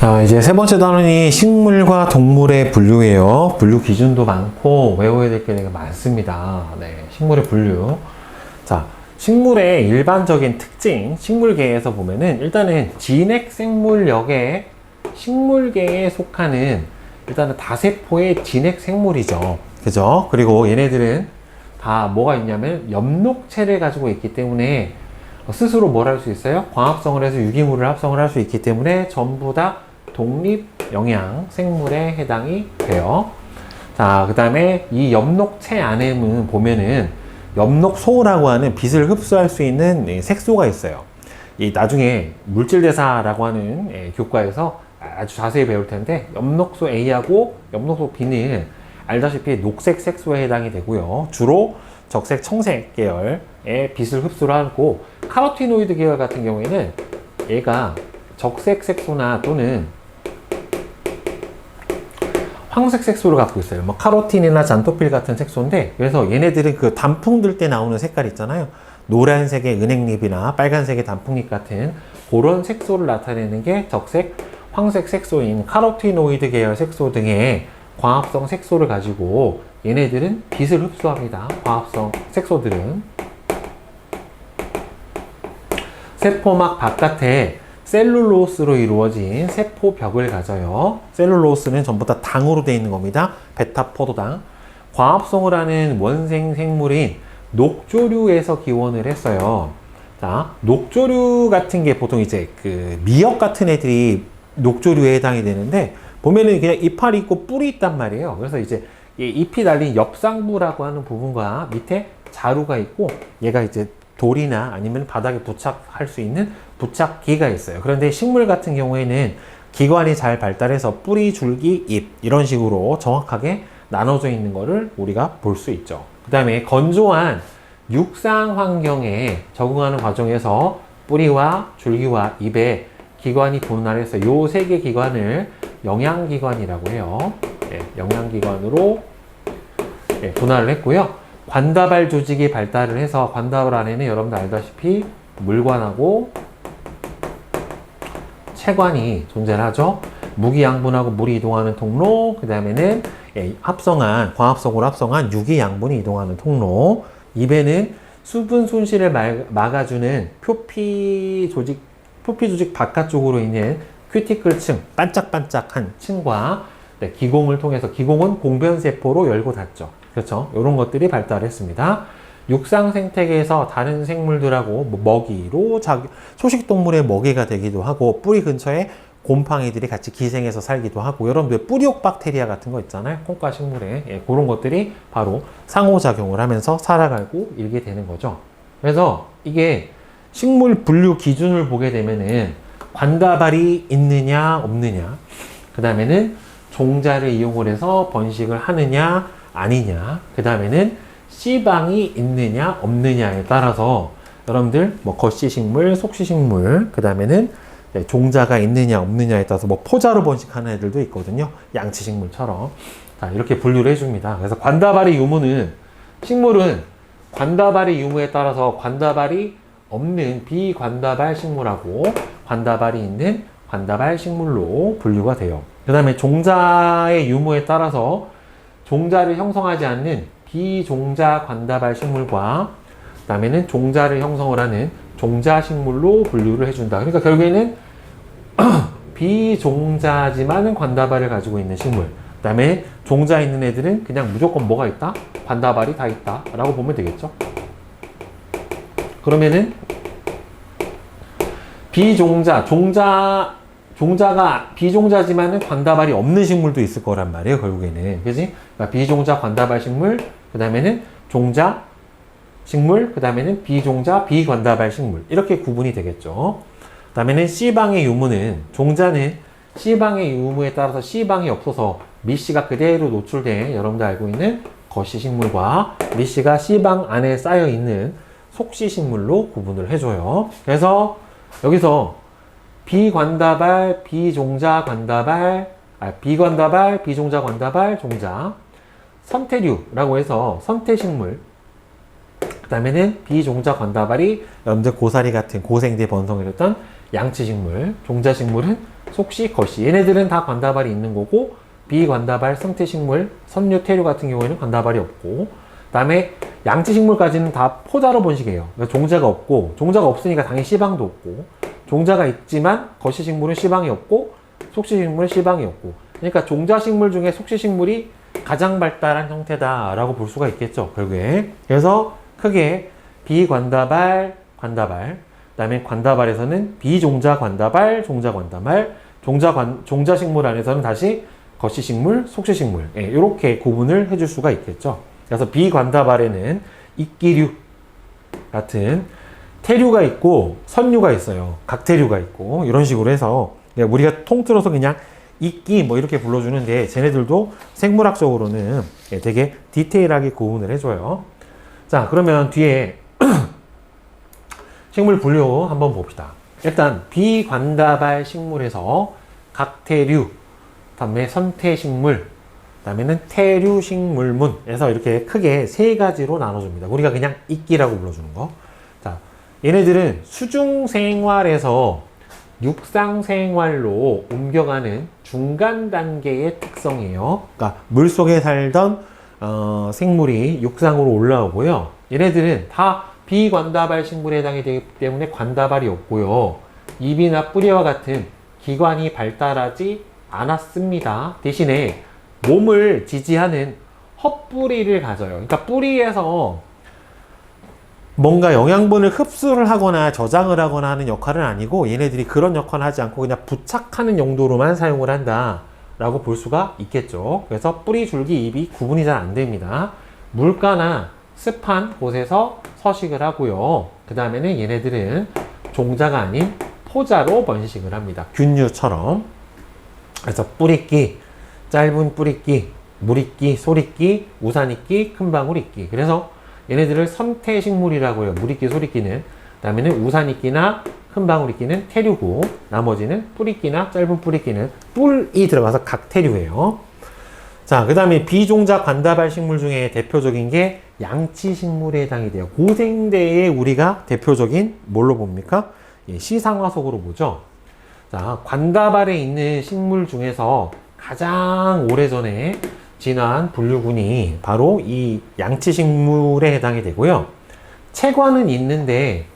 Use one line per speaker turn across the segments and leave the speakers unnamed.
자, 이제 세 번째 단원이 식물과 동물의 분류예요. 분류 기준도 많고 외워야 될 게 되게 많습니다. 네, 식물의 분류. 자, 식물의 일반적인 특징, 식물계에서 보면은 일단은 진핵생물역에 식물계에 속하는 일단은 다세포의 진핵생물이죠. 그죠? 그리고 얘네들은 다 뭐가 있냐면 엽록체를 가지고 있기 때문에 스스로 뭘 할 수 있어요? 광합성을 해서 유기물을 합성을 할 수 있기 때문에 전부 다 독립 영양 생물에 해당이 돼요. 자, 그 다음에 이 엽록체 안에는 보면은 엽록소라고 하는 빛을 흡수할 수 있는 색소가 있어요. 이 나중에 물질대사라고 하는 교과에서 아주 자세히 배울 텐데 엽록소 A하고 엽록소 B는 알다시피 녹색 색소에 해당이 되고요. 주로 적색, 청색 계열의 빛을 흡수를 하고 카로티노이드 계열 같은 경우에는 얘가 적색 색소나 또는 황색 색소를 갖고 있어요. 뭐 카로틴이나 잔토필 같은 색소인데, 그래서 얘네들은 그 단풍 들 때 나오는 색깔 있잖아요. 노란색의 은행잎이나 빨간색의 단풍잎 같은 그런 색소를 나타내는 게 적색, 황색 색소인 카로티노이드 계열 색소 등의 광합성 색소를 가지고 얘네들은 빛을 흡수합니다. 광합성 색소들은 세포막 바깥에 셀룰로스로 이루어진 세포벽을 가져요. 셀룰로스는 전부 다 당으로 되어 있는 겁니다. 베타포도당. 광합성을 하는 원생 생물인 녹조류에서 기원을 했어요. 자, 녹조류 같은 게 보통 이제 그 미역 같은 애들이 녹조류에 해당이 되는데, 보면은 그냥 이파리 있고 뿔이 있단 말이에요. 그래서 이제 잎이 달린 엽상부라고 하는 부분과 밑에 자루가 있고, 얘가 이제 돌이나 아니면 바닥에 부착할 수 있는 부착기가 있어요. 그런데 식물 같은 경우에는 기관이 잘 발달해서 뿌리, 줄기, 잎 이런 식으로 정확하게 나눠져 있는 것을 우리가 볼 수 있죠. 그 다음에 건조한 육상 환경에 적응하는 과정에서 뿌리와 줄기와 잎에 기관이 분할해서 요 세 개 기관을 영양기관이라고 해요. 네, 영양기관으로 분할을 했고요. 관다발 조직이 발달을 해서 관다발 안에는 여러분들 알다시피 물관하고 체관이 존재를 하죠. 무기양분하고 물이 이동하는 통로, 그 다음에는 합성한, 광합성으로 합성한 유기양분이 이동하는 통로, 입에는 수분 손실을 막아주는 표피 조직 바깥쪽으로 있는 큐티클 층, 반짝반짝한 층과 기공을 통해서, 기공은 공변세포로 열고 닫죠. 그렇죠. 이런 것들이 발달했습니다. 육상 생태계에서 다른 생물들하고 먹이로 초식동물의 먹이가 되기도 하고, 뿌리 근처에 곰팡이들이 같이 기생해서 살기도 하고, 여러분들 뿌리옥 박테리아 같은 거 있잖아요. 콩과 식물에. 그런 것들이 바로 상호작용을 하면서 살아가고 일게 되는 거죠. 그래서 이게 식물 분류 기준을 보게 되면은 관다발이 있느냐 없느냐, 그 다음에는 종자를 이용을 해서 번식을 하느냐 아니냐, 그 다음에는 씨방이 있느냐 없느냐에 따라서 여러분들 뭐 거시식물, 속시식물, 그 다음에는 종자가 있느냐 없느냐에 따라서 뭐 포자로 번식하는 애들도 있거든요. 양치식물처럼. 자, 이렇게 분류를 해줍니다. 그래서 관다발의 유무는, 식물은 관다발의 유무에 따라서 관다발이 없는 비관다발 식물하고 관다발이 있는 관다발 식물로 분류가 돼요. 그 다음에 종자의 유무에 따라서 종자를 형성하지 않는 비종자 관다발 식물과 그 다음에는 종자를 형성을 하는 종자 식물로 분류를 해준다. 그러니까 결국에는 비종자지만 관다발을 가지고 있는 식물, 그 다음에 종자 있는 애들은 그냥 무조건 뭐가 있다? 관다발이 다 있다 라고 보면 되겠죠. 그러면은 종자가 비종자지만은 관다발이 없는 식물도 있을 거란 말이에요, 결국에는. 그지? 그러니까 비종자 관다발 식물, 그 다음에는 종자 식물, 그 다음에는 비종자 비관다발 식물. 이렇게 구분이 되겠죠. 그 다음에는 C방의 유무는, 종자는 C방의 유무에 따라서 C방이 없어서 밑씨가 그대로 노출된, 여러분들 알고 있는 거시식물과 밑씨가 C방 안에 쌓여 있는 속시식물로 구분을 해줘요. 그래서 여기서 비관다발, 비종자 관다발, 비관다발, 비종자 관다발, 종자, 선태류라고 해서 선태식물, 그 다음에는 비종자 관다발이 여러분들 고사리 같은 고생대 번성을 했던 양치식물, 종자식물은 속시, 겉시. 얘네들은 다 관다발이 있는 거고, 비관다발, 생태식물, 선류, 태류 같은 경우에는 관다발이 없고, 그 다음에 양치식물까지는 다 포자로 번식해요. 그러니까 종자가 없고, 종자가 없으니까 당연히 씨방도 없고, 종자가 있지만 겉시식물은 씨방이 없고, 속시식물은 씨방이 없고. 그러니까 종자식물 중에 속시식물이 가장 발달한 형태다라고 볼 수가 있겠죠, 결국에. 그래서 크게 비관다발, 관다발, 그 다음에 관다발에서는 비종자 관다발, 종자 관다발, 종자식물 안에서는 다시 겉시식물, 속시식물, 이렇게 구분을 해줄 수가 있겠죠. 그래서 비관다발에는 이끼류 같은 태류가 있고 선류가 있어요. 각태류가 있고 이런 식으로 해서 우리가 통틀어서 그냥 이끼 뭐 이렇게 불러주는데 쟤네들도 생물학적으로는 되게 디테일하게 구분을 해줘요. 자, 그러면 뒤에 식물 분류 한번 봅시다. 일단 비관다발 식물에서 각태류, 다음에 선태식물, 다음에는 태류식물문에서 이렇게 크게 세 가지로 나눠줍니다. 우리가 그냥 이끼라고 불러주는 거. 자, 얘네들은 수중생활에서 육상생활로 옮겨가는 중간 단계의 특성이에요. 그러니까 물속에 살던 생물이 육상으로 올라오고요. 얘네들은 다 비관다발 식물에 해당이 되기 때문에 관다발이 없고요. 입이나 뿌리와 같은 기관이 발달하지 않았습니다. 대신에 몸을 지지하는 헛뿌리를 가져요. 그러니까 뿌리에서 뭔가 영양분을 흡수를 하거나 저장을 하거나 하는 역할은 아니고 얘네들이 그런 역할을 하지 않고 그냥 부착하는 용도로만 사용을 한다 라고 볼 수가 있겠죠. 그래서 뿌리, 줄기, 잎이 구분이 잘 안 됩니다. 물가나 습한 곳에서 서식을 하고요. 그 다음에는 얘네들은 종자가 아닌 포자로 번식을 합니다. 균류처럼. 그래서 뿌리끼, 짧은 뿌리끼, 물이끼, 소리끼, 우산이끼, 큰방울이끼. 그래서 얘네들을 선태식물이라고 해요. 물이끼, 소리끼는. 그 다음에는 우산이끼나 큰방울이끼는 태류고, 나머지는 뿌리끼나 짧은 뿌리끼는 뿔이 들어가서 각태류예요. 자, 그 다음에 비종자 관다발 식물 중에 대표적인 게 양치식물에 해당이 돼요. 고생대에 우리가 대표적인 뭘로 봅니까? 시상화석으로 보죠. 자, 관다발에 있는 식물 중에서 가장 오래전에 진화한 분류군이 바로 이 양치식물에 해당이 되고요. 체관은 있는데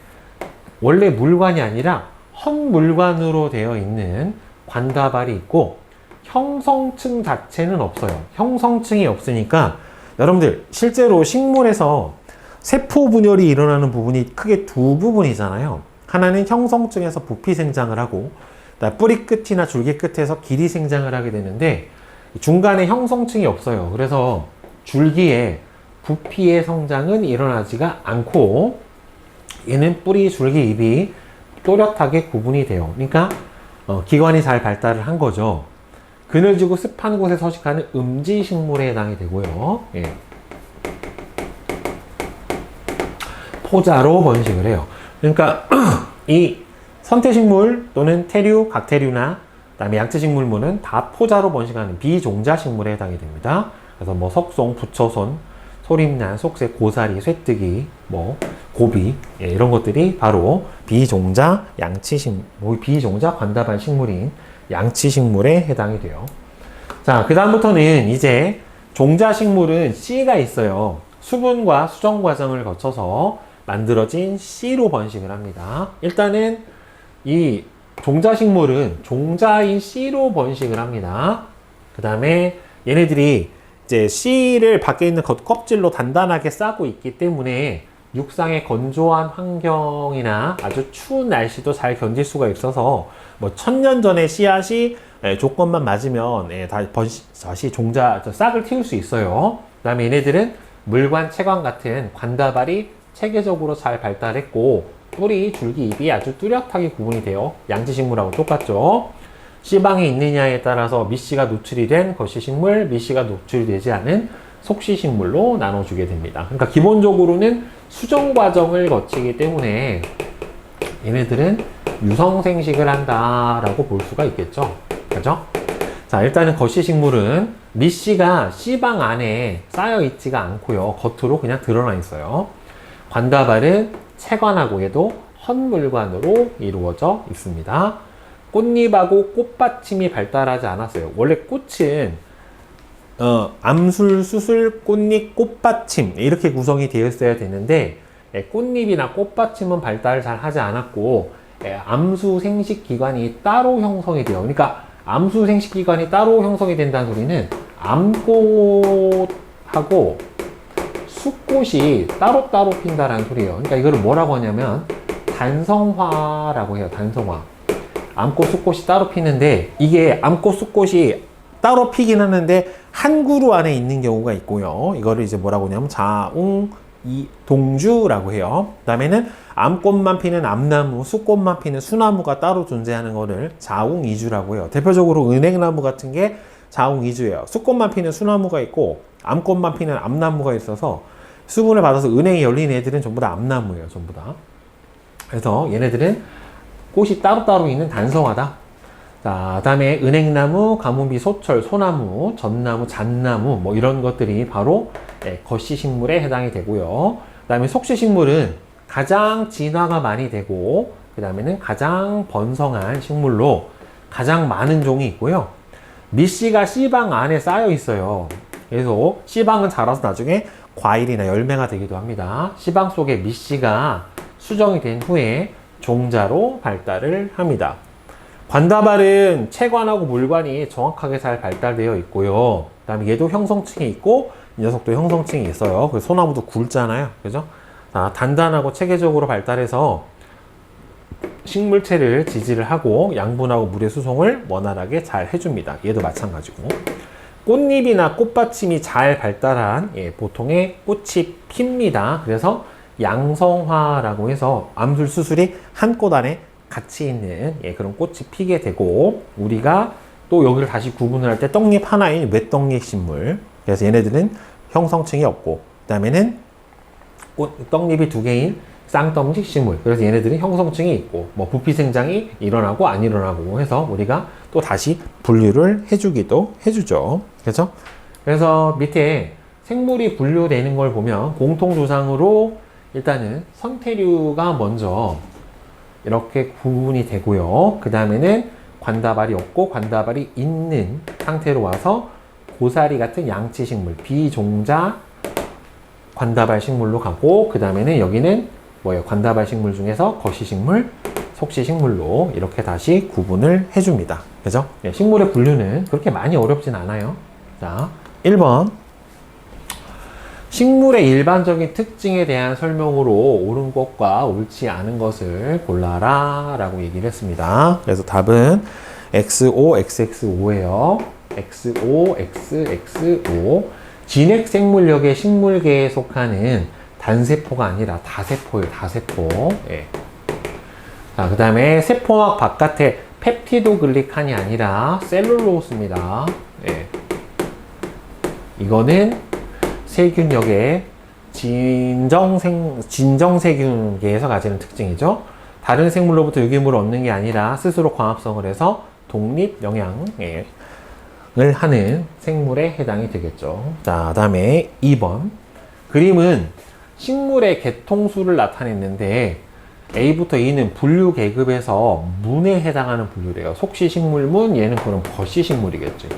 원래 물관이 아니라 헛물관으로 되어 있는 관다발이 있고 형성층 자체는 없어요. 형성층이 없으니까 여러분들 실제로 식물에서 세포 분열이 일어나는 부분이 크게 두 부분이잖아요. 하나는 형성층에서 부피 생장을 하고 뿌리 끝이나 줄기 끝에서 길이 생장을 하게 되는데 중간에 형성층이 없어요. 그래서 줄기에 부피의 성장은 일어나지가 않고 얘는 뿌리, 줄기, 잎이 또렷하게 구분이 돼요. 그러니까 기관이 잘 발달을 한 거죠. 그늘지고 습한 곳에 서식하는 음지식물에 해당이 되고요. 예. 포자로 번식을 해요. 그러니까 이 선태식물 또는 태류, 각태류나 그다음에 양치식물문은 다 포자로 번식하는 비종자식물에 해당이 됩니다. 그래서 뭐 석송, 부처손, 소림난, 속새, 고사리, 쇠뜨기, 뭐 고비 이런 것들이 바로 비종자 비종자 관다발 식물인 양치식물에 해당이 돼요. 자, 그 다음부터는 이제 종자식물은 씨가 있어요. 수분과 수정 과정을 거쳐서 만들어진 씨로 번식을 합니다. 일단은 이 종자식물은 종자인 씨로 번식을 합니다. 그 다음에 얘네들이 이제 씨를 밖에 있는 껍질로 단단하게 싸고 있기 때문에 육상의 건조한 환경이나 아주 추운 날씨도 잘 견딜 수가 있어서 뭐 1000년 전에 씨앗이 조건만 맞으면 다시 싹을 틔울 수 있어요. 그 다음에 얘네들은 물관, 채관 같은 관다발이 체계적으로 잘 발달했고 뿌리, 줄기, 잎이 아주 뚜렷하게 구분이 돼요. 양지식물하고 똑같죠. 씨방에 있느냐에 따라서 미씨가 노출이 된 겉시식물, 미씨가 노출이 되지 않은 속시식물로 나눠주게 됩니다. 그러니까 기본적으로는 수정 과정을 거치기 때문에 얘네들은 유성생식을 한다라고 볼 수가 있겠죠. 그죠? 자, 일단은 겉시식물은 미씨가 씨방 안에 쌓여 있지가 않고요. 겉으로 그냥 드러나 있어요. 관다발은 채관하고 얘도 헌물관으로 이루어져 있습니다. 꽃잎하고 꽃받침이 발달하지 않았어요. 원래 꽃은 암술, 수술, 꽃잎, 꽃받침 이렇게 구성이 되어 있어야 되는데 꽃잎이나 꽃받침은 발달을 잘 하지 않았고 암수 생식 기관이 따로 형성이 돼요. 그러니까 암수 생식 기관이 따로 형성이 된다는 소리는 암꽃하고 수꽃이 따로따로 핀다라는 소리예요. 그러니까 이거를 뭐라고 하냐면 단성화라고 해요. 단성화. 암꽃, 수꽃이 따로 피는데 이게 암꽃, 수꽃이 따로 피긴 하는데 한 그루 안에 있는 경우가 있고요. 이거를 이제 뭐라고 하냐면 자웅동주라고 해요. 그 다음에는 암꽃만 피는 암나무, 수꽃만 피는 수나무가 따로 존재하는 거를 자웅이주라고 해요. 대표적으로 은행나무 같은 게 자웅이주예요. 수꽃만 피는 수나무가 있고 암꽃만 피는 암나무가 있어서 수분을 받아서 은행이 열린 애들은 전부 다 암나무예요. 전부 다. 그래서 얘네들은 꽃이 따로따로 있는 단성화다. 자, 다음에 은행나무, 가뭄비, 소철, 소나무, 전나무, 잣나무 뭐 이런 것들이 바로 거시식물에 해당이 되고요. 그 다음에 속시식물은 가장 진화가 많이 되고 그 다음에는 가장 번성한 식물로 가장 많은 종이 있고요. 밑씨가 씨방 안에 쌓여 있어요. 그래서 씨방은 자라서 나중에 과일이나 열매가 되기도 합니다. 씨방 속에 밑씨가 수정이 된 후에 종자로 발달을 합니다. 관다발은 채관하고 물관이 정확하게 잘 발달되어 있고요. 그 다음에 얘도 형성층이 있고 이 녀석도 형성층이 있어요. 그래서 소나무도 굵잖아요. 그죠? 자, 단단하고 체계적으로 발달해서 식물체를 지지를 하고 양분하고 물의 수송을 원활하게 잘 해줍니다. 얘도 마찬가지고. 꽃잎이나 꽃받침이 잘 발달한 보통의 꽃이 핍니다. 그래서 양성화라고 해서 암술 수술이 한 꽃 안에 같이 있는 그런 꽃이 피게 되고 우리가 또 여기를 다시 구분을 할 때 떡잎 하나인 외떡잎 식물 그래서 얘네들은 형성층이 없고 그 다음에는 떡잎이 두 개인 쌍떡잎 식물 그래서 얘네들은 형성층이 있고 뭐 부피 생장이 일어나고 안 일어나고 해서 우리가 또 다시 분류를 해주기도 해주죠. 그렇죠? 그래서 밑에 생물이 분류되는 걸 보면 공통조상으로 일단은 선태류가 먼저 이렇게 구분이 되고요. 그 다음에는 관다발이 없고 관다발이 있는 상태로 와서 고사리 같은 양치식물, 비종자 관다발 식물로 가고 그 다음에는 여기는 뭐예요? 관다발 식물 중에서 거시식물, 속시식물로 이렇게 다시 구분을 해줍니다. 그죠? 식물의 분류는 그렇게 많이 어렵진 않아요. 자, 1번. 식물의 일반적인 특징에 대한 설명으로 옳은 것과 옳지 않은 것을 골라라 라고 얘기를 했습니다. 그래서 답은 XO, XXO예요. XO, XXO. 진핵생물역의 식물계에 속하는 단세포가 아니라 다세포예요. 다세포. 예. 자, 그 다음에 세포막 바깥에 펩티도글리칸이 아니라 셀룰로스입니다. 예. 이거는 세균역의 진정세균계에서 가지는 특징이죠. 다른 생물로부터 유기물을 얻는 게 아니라 스스로 광합성을 해서 독립 영양을 하는 생물에 해당이 되겠죠. 자, 다음에 2번. 그림은 식물의 개통수를 나타냈는데 A부터 E는 분류 계급에서 문에 해당하는 분류래요. 속시식물문, 얘는 그럼 거시식물이겠지.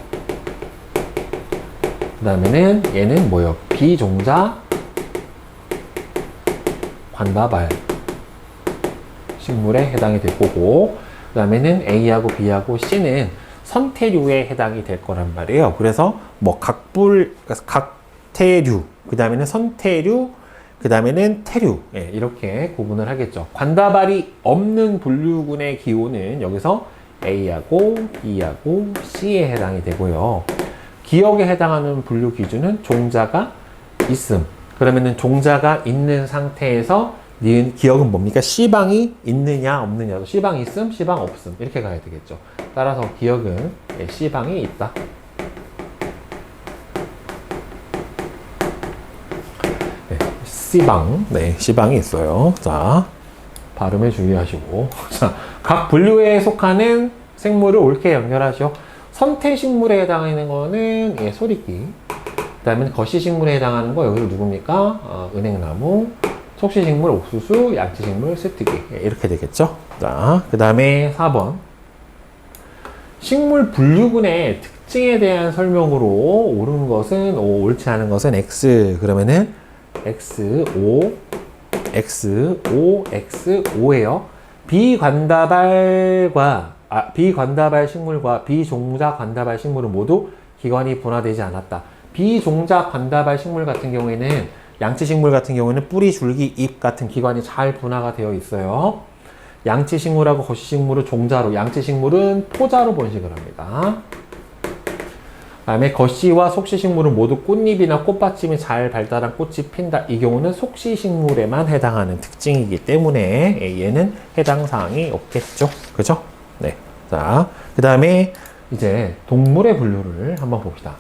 그 다음에는 얘는 뭐예요? 비종자 관다발 식물에 해당이 될 거고 그 다음에는 A하고 B하고 C는 선태류에 해당이 될 거란 말이에요. 그래서 뭐 각태류 그 다음에는 선태류 그 다음에는 태류 이렇게 구분을 하겠죠. 관다발이 없는 분류군의 기호는 여기서 A하고 B하고 C에 해당이 되고요. 기역에 해당하는 분류 기준은 종자가 있음. 그러면은 종자가 있는 상태에서 니은 기역은 뭡니까? C방이 있느냐 없느냐. C방 있음, C방 없음. 이렇게 가야 되겠죠. 따라서 기역은 C방이 있다. 네, C방. 네, C방이 있어요. 자, 발음에 주의하시고. 자, 각 분류에 속하는 생물을 옳게 연결하죠. 선태식물에 해당하는 거는 소리기. 그 다음에 거시식물에 해당하는 거 여기서 누굽니까? 은행나무, 속시식물, 옥수수, 양치식물, 쇠뜨기. 이렇게 되겠죠. 자, 그 다음에 4번. 식물 분류군의 특징에 대한 설명으로 옳은 것은 O, 옳지 않은 것은 X. 그러면은 X, O, X, O, X, O예요. 비관다발 식물과 비종자 관다발 식물은 모두 기관이 분화되지 않았다. 비종자 관다발 식물 같은 경우에는 양치식물 같은 경우에는 뿌리, 줄기, 잎 같은 기관이 잘 분화가 되어 있어요. 양치식물하고 거시식물은 종자로, 양치식물은 포자로 번식을 합니다. 그 다음에 거시와 속시식물은 모두 꽃잎이나 꽃받침이 잘 발달한 꽃이 핀다. 이 경우는 속시식물에만 해당하는 특징이기 때문에 얘는 해당 사항이 없겠죠. 그죠? 네. 자, 그 다음에 이제 동물의 분류를 한번 봅시다.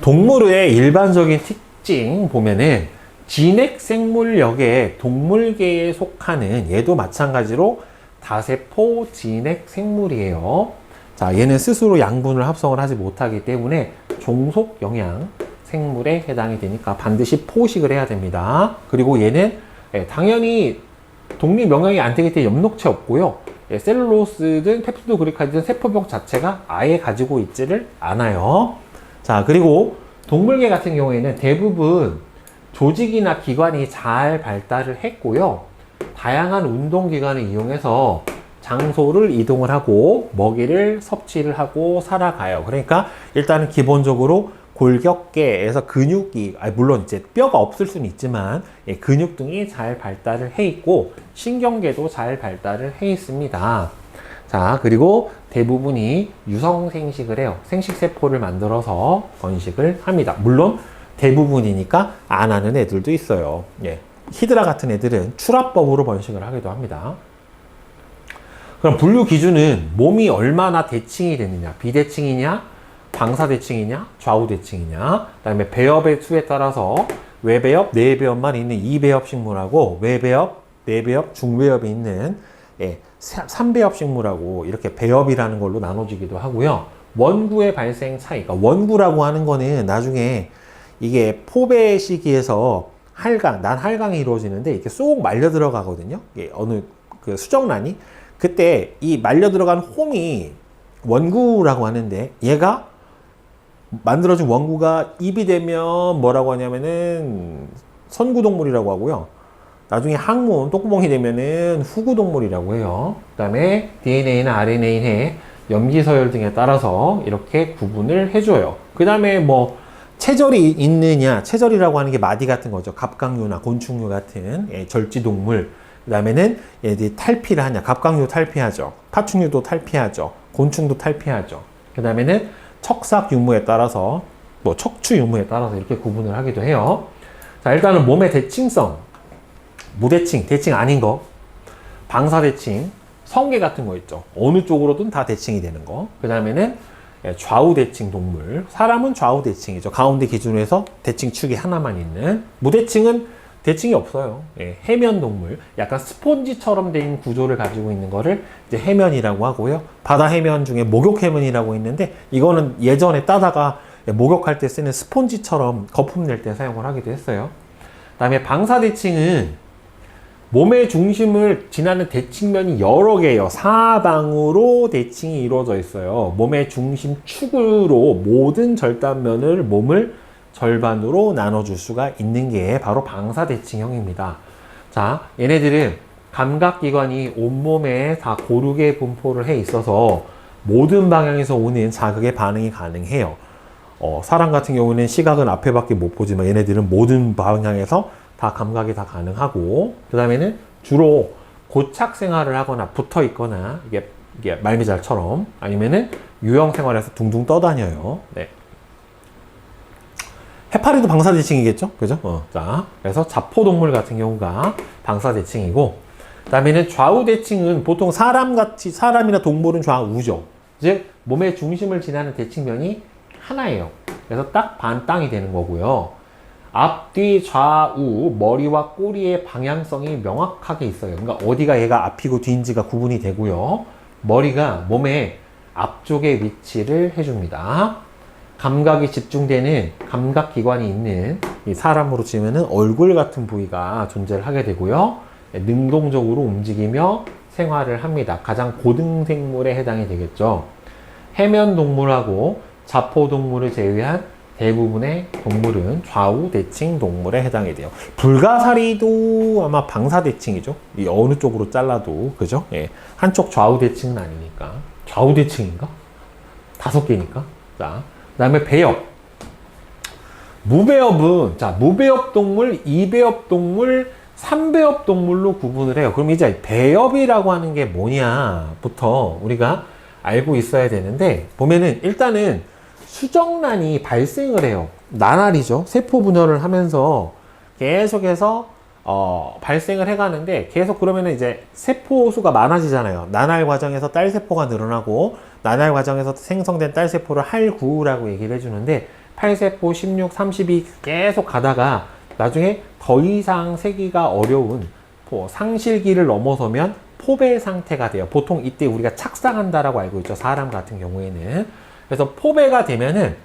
동물의 일반적인 특징 보면은 진핵생물역의 동물계에 속하는 얘도 마찬가지로 다세포 진핵생물이에요. 자, 얘는 스스로 양분을 합성을 하지 못하기 때문에 종속 영양 생물에 해당이 되니까 반드시 포식을 해야 됩니다. 그리고 얘는 당연히 독립 영양이 안 되기 때문에 엽록체 없고요. 셀룰로스든 펩티도그리카이드든 세포벽 자체가 아예 가지고 있지를 않아요. 자, 그리고 동물계 같은 경우에는 대부분 조직이나 기관이 잘 발달을 했고요. 다양한 운동기관을 이용해서 장소를 이동을 하고 먹이를 섭취를 하고 살아가요. 그러니까 일단은 기본적으로 골격계에서 근육이, 물론 이제 뼈가 없을 수는 있지만 근육 등이 잘 발달을 해 있고 신경계도 잘 발달을 해 있습니다. 자, 그리고 대부분이 유성생식을 해요. 생식세포를 만들어서 번식을 합니다. 물론 대부분이니까 안 하는 애들도 있어요. 예. 히드라 같은 애들은 출합법으로 번식을 하기도 합니다. 그럼 분류 기준은 몸이 얼마나 대칭이 되느냐, 비대칭이냐, 방사대칭이냐, 좌우대칭이냐, 그 다음에 배엽의 수에 따라서 외배엽, 내배엽만 있는 이배엽 식물하고 외배엽, 내배엽, 중배엽이 있는 3배엽 식물하고 이렇게 배엽이라는 걸로 나눠지기도 하고요. 원구의 발생 차이, 그러니까 원구라고 하는 거는 나중에 이게 포배 시기에서 난할강이 이루어지는데 이렇게 쏙 말려 들어가거든요. 어느 그 수정란이. 그때 이 말려 들어간 홈이 원구라고 하는데 얘가 만들어진 원구가 입이 되면 뭐라고 하냐면은 선구동물이라고 하고요. 나중에 항문, 똥구멍이 되면은 후구동물이라고 해요. 그 다음에 DNA나 RNA의 염기서열 등에 따라서 이렇게 구분을 해줘요. 그 다음에 뭐 체절이 있느냐, 체절이라고 하는 게 마디 같은 거죠. 갑각류나 곤충류 같은 절지동물. 그 다음에는 얘들이 탈피를 하냐, 갑각류 탈피하죠. 파충류도 탈피하죠. 곤충도 탈피하죠. 그 다음에는 척삭 유무에 따라서, 뭐 척추 유무에 따라서 이렇게 구분을 하기도 해요. 자, 일단은 몸의 대칭성, 무대칭, 대칭 아닌 거, 방사대칭, 성계 같은 거 있죠. 어느 쪽으로든 다 대칭이 되는 거. 그 다음에는 좌우대칭 동물. 사람은 좌우대칭이죠. 가운데 기준으로 해서 대칭축이 하나만 있는. 무대칭은 대칭이 없어요. 해면 동물. 약간 스폰지처럼 된 구조를 가지고 있는 거를 이제 해면이라고 하고요. 바다 해면 중에 목욕 해면이라고 있는데 이거는 예전에 따다가 목욕할 때 쓰는 스폰지처럼 거품 낼 때 사용을 하기도 했어요. 그 다음에 방사대칭은 몸의 중심을 지나는 대칭면이 여러 개예요. 사방으로 대칭이 이루어져 있어요. 몸의 중심 축으로 모든 절단면을 몸을 절반으로 나눠줄 수가 있는 게 바로 방사대칭형입니다. 자, 얘네들은 감각기관이 온몸에 다 고르게 분포를 해 있어서 모든 방향에서 오는 자극에 반응이 가능해요. 사람 같은 경우는 시각은 앞에밖에 못 보지만 얘네들은 모든 방향에서 다 감각이 다 가능하고, 그 다음에는 주로 고착 생활을 하거나 붙어 있거나 이게 말미잘처럼 아니면은 유형 생활에서 둥둥 떠다녀요. 네. 해파리도 방사대칭이겠죠? 그죠? 자, 그래서 자포동물 같은 경우가 방사대칭이고, 그 다음에는 좌우대칭은 보통 사람이나 동물은 좌우죠. 즉, 몸의 중심을 지나는 대칭면이 하나예요. 그래서 딱 반 땅이 되는 거고요. 앞, 뒤, 좌우, 머리와 꼬리의 방향성이 명확하게 있어요. 그러니까 어디가 얘가 앞이고 뒤인지가 구분이 되고요. 머리가 몸의 앞쪽에 위치를 해줍니다. 감각이 집중되는 감각기관이 있는 이 사람으로 치면은 얼굴 같은 부위가 존재를 하게 되고요. 능동적으로 움직이며 생활을 합니다. 가장 고등생물에 해당이 되겠죠. 해면 동물하고 자포 동물을 제외한 대부분의 동물은 좌우 대칭 동물에 해당이 돼요. 불가사리도 아마 방사 대칭이죠. 이 어느 쪽으로 잘라도 그죠? 예. 한쪽 좌우 대칭은 아니니까. 좌우 대칭인가? 5개니까. 자, 그다음에 배엽. 무배엽은 자, 무배엽 동물, 이배엽 동물, 삼배엽 동물로 구분을 해요. 그럼 이제 배엽이라고 하는 게 뭐냐부터 우리가 알고 있어야 되는데, 보면은 일단은 수정란이 발생을 해요. 나날이죠. 세포 분열을 하면서 계속해서 발생을 해가는데, 계속 그러면은 이제 세포 수가 많아지잖아요. 나날 과정에서 딸 세포가 늘어나고, 나날 과정에서 생성된 딸 세포를 할구라고 얘기를 해주는데, 8세포, 16, 32 계속 가다가 나중에 더 이상 세기가 어려운 상실기를 넘어서면 포배 상태가 돼요. 보통 이때 우리가 착상한다라고 알고 있죠. 사람 같은 경우에는. 그래서 포배가 되면은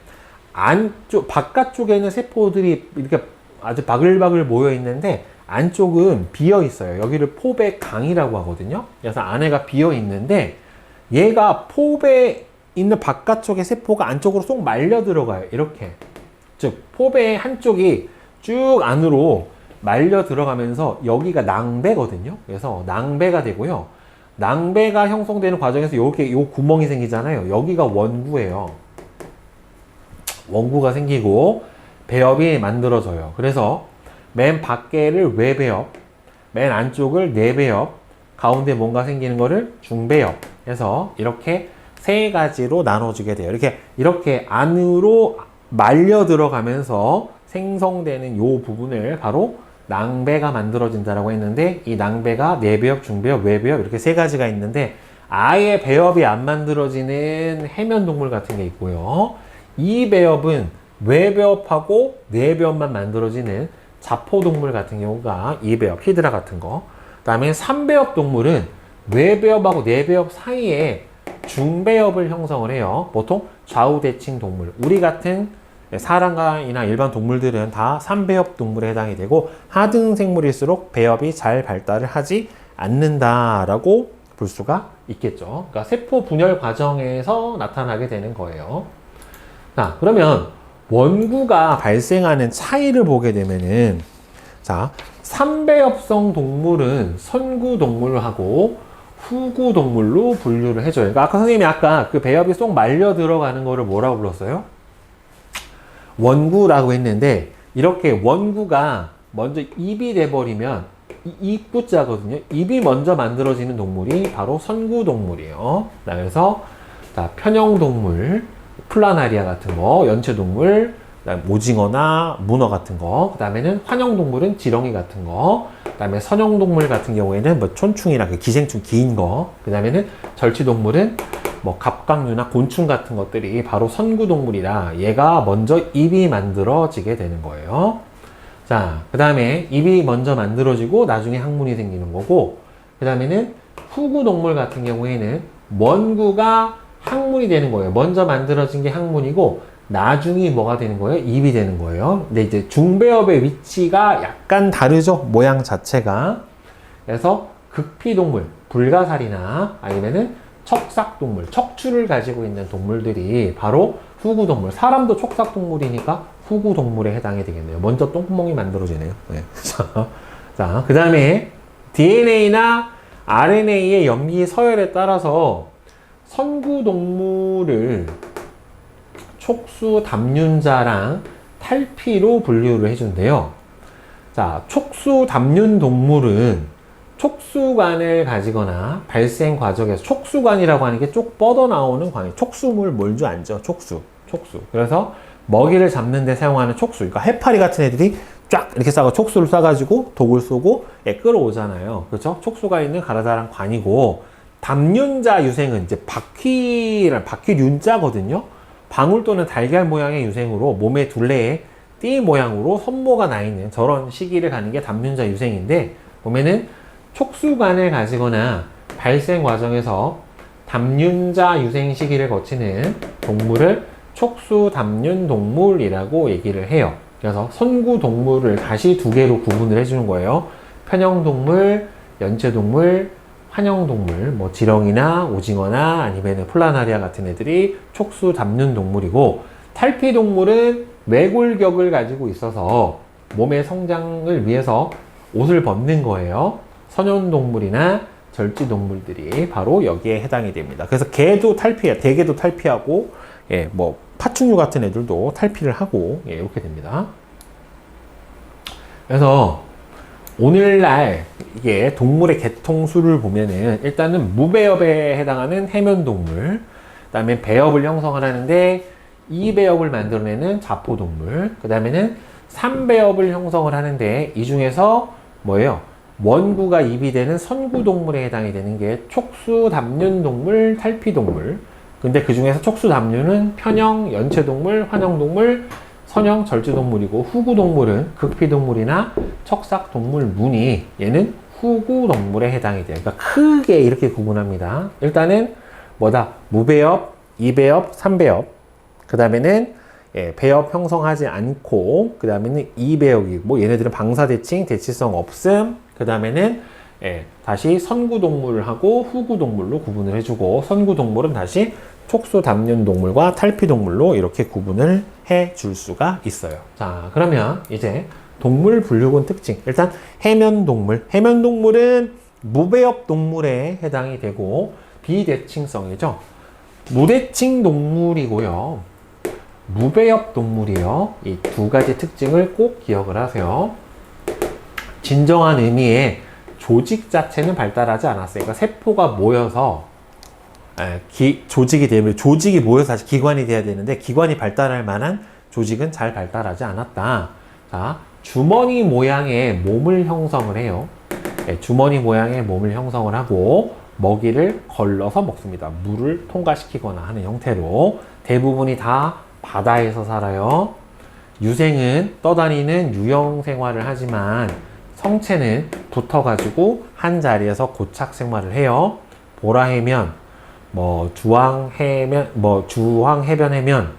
안쪽, 바깥쪽에 있는 세포들이 이렇게 아주 바글바글 모여 있는데 안쪽은 비어 있어요. 여기를 포배강이라고 하거든요. 그래서 안에가 비어 있는데 얘가 포배 있는 바깥쪽의 세포가 안쪽으로 쏙 말려 들어가요. 이렇게. 즉, 포배의 한쪽이 쭉 안으로 말려 들어가면서 여기가 낭배거든요. 그래서 낭배가 되고요. 낭배가 형성되는 과정에서 이렇게 요 구멍이 생기잖아요. 여기가 원구예요. 원구가 생기고 배엽이 만들어져요. 그래서 맨 밖에를 외배엽, 맨 안쪽을 내배엽, 가운데 뭔가 생기는 거를 중배엽 해서 이렇게 세 가지로 나눠지게 돼요. 이렇게 안으로 말려 들어가면서 생성되는 요 부분을 바로 낭배가 만들어진다라고 했는데, 이 낭배가 내배엽, 중배엽, 외배엽 이렇게 세 가지가 있는데, 아예 배엽이 안 만들어지는 해면 동물 같은 게 있고요. 이 배엽은 외배엽하고 내배엽만 만들어지는 자포 동물 같은 경우가 이배엽, 히드라 같은 거. 그다음에 삼배엽 동물은 외배엽하고 내배엽 사이에 중배엽을 형성을 해요. 보통 좌우대칭 동물. 우리 같은 사람이나 일반 동물들은 다 삼배엽 동물에 해당이 되고, 하등 생물일수록 배엽이 잘 발달을 하지 않는다라고 볼 수가 있겠죠. 그러니까 세포 분열 과정에서 나타나게 되는 거예요. 자, 그러면 원구가 발생하는 차이를 보게 되면은, 자, 삼배엽성 동물은 선구 동물하고 후구 동물로 분류를 해줘요. 그러니까 아까 선생님이 그 배엽이 쏙 말려 들어가는 거를 뭐라고 불렀어요? 원구라고 했는데, 이렇게 원구가 먼저 입이 돼버리면 입구자거든요. 입이 먼저 만들어지는 동물이 바로 선구 동물이에요. 그래서 편형 동물, 플라나리아 같은 거, 연체 동물, 오징어나 문어 같은 거, 그 다음에는 환형 동물은 지렁이 같은 거, 그 다음에 선형 동물 같은 경우에는 뭐 촌충이나 기생충 긴 거, 그 다음에는 절치 동물은 뭐 갑각류나 곤충 같은 것들이 바로 선구 동물이라 얘가 먼저 입이 만들어지게 되는 거예요. 자, 그 다음에 입이 먼저 만들어지고 나중에 항문이 생기는 거고, 그 다음에는 후구 동물 같은 경우에는 원구가 항문이 되는 거예요. 먼저 만들어진 게 항문이고 나중에 뭐가 되는 거예요? 입이 되는 거예요. 근데 이제 중배엽의 위치가 약간 다르죠? 모양 자체가. 그래서 극피동물, 불가사리나 아니면은 척삭동물, 척추를 가지고 있는 동물들이 바로 후구동물. 사람도 척삭동물이니까 후구동물에 해당이 되겠네요. 먼저 똥구멍이 만들어지네요. 네. 자, 그 다음에 DNA나 RNA의 염기 서열에 따라서 선구동물을 촉수 담륜자랑 탈피로 분류를 해준대요. 자, 촉수 담륜 동물은 촉수관을 가지거나 발생 과정에서, 촉수관이라고 하는 게 쭉 뻗어 나오는 관이, 촉수물 몰주 앉죠. 촉수. 그래서 먹이를 잡는 데 사용하는 촉수. 그러니까 해파리 같은 애들이 쫙 이렇게 싸고 촉수를 쏴가지고 독을 쏘고 끌어오잖아요. 그렇죠? 촉수가 있는 가느다란 관이고, 담륜자 유생은 이제 바퀴륜자거든요. 방울 또는 달걀 모양의 유생으로 몸의 둘레에 띠 모양으로 선모가 나 있는 저런 시기를 가는 게 담륜자 유생인데, 보면은 촉수관을 가지거나 발생 과정에서 담륜자 유생 시기를 거치는 동물을 촉수 담륜 동물이라고 얘기를 해요. 그래서 선구동물을 다시 두 개로 구분을 해주는 거예요. 편형동물, 연체동물, 환형동물, 뭐 지렁이나 오징어나 아니면 플라나리아 같은 애들이 촉수 담는 동물이고, 탈피동물은 외골격을 가지고 있어서 몸의 성장을 위해서 옷을 벗는 거예요. 선현동물이나 절지동물들이 바로 여기에 해당이 됩니다. 그래서 개도 탈피해, 대개도 탈피하고, 예, 뭐 파충류 같은 애들도 탈피를 하고, 예, 이렇게 됩니다. 그래서 오늘날 이게 동물의 계통수를 보면은 일단은 무배엽에 해당하는 해면동물, 그 다음에 배엽을 형성을 하는데 2배엽을 만들어내는 자포동물, 그 다음에는 3배엽을 형성을 하는데 이 중에서 뭐예요? 원구가 입이 되는 선구동물에 해당이 되는 게 촉수담륜동물, 탈피동물. 근데 그 중에서 촉수담륜은 편형, 연체동물, 환형동물, 선형, 절지동물이고, 후구동물은 극피동물이나 척삭동물 무늬, 얘는 후구동물에 해당이 돼요. 그러니까 크게 이렇게 구분합니다. 일단은 뭐다? 무배엽, 2배엽, 3배엽. 그 다음에는 예, 배엽 형성하지 않고, 그 다음에는 2배엽이고, 얘네들은 방사대칭, 대치성 없음. 그 다음에는 예, 다시 선구동물하고 후구동물로 구분을 해주고, 선구동물은 다시 촉수담륜동물과 탈피동물로 이렇게 구분을 해줄 수가 있어요. 자, 그러면 이제 동물 분류군 특징. 일단 해면동물. 해면동물은 무배엽 동물에 해당이 되고 비대칭성이죠. 무대칭 동물이고요. 무배엽 동물이요. 이 두 가지 특징을 꼭 기억을 하세요. 진정한 의미의 조직 자체는 발달하지 않았어요. 그러니까 세포가 모여서 조직이 되면, 조직이 모여서 다시 기관이 돼야 되는데 기관이 발달할 만한 조직은 잘 발달하지 않았다. 자, 주머니 모양의 몸을 형성을 해요. 주머니 모양의 몸을 형성을 하고 먹이를 걸러서 먹습니다. 물을 통과시키거나 하는 형태로. 대부분이 다 바다에서 살아요. 유생은 떠다니는 유형 생활을 하지만 성체는 붙어가지고 한 자리에서 고착 생활을 해요. 보라해면, 뭐 주황해면, 뭐 주황해변해면,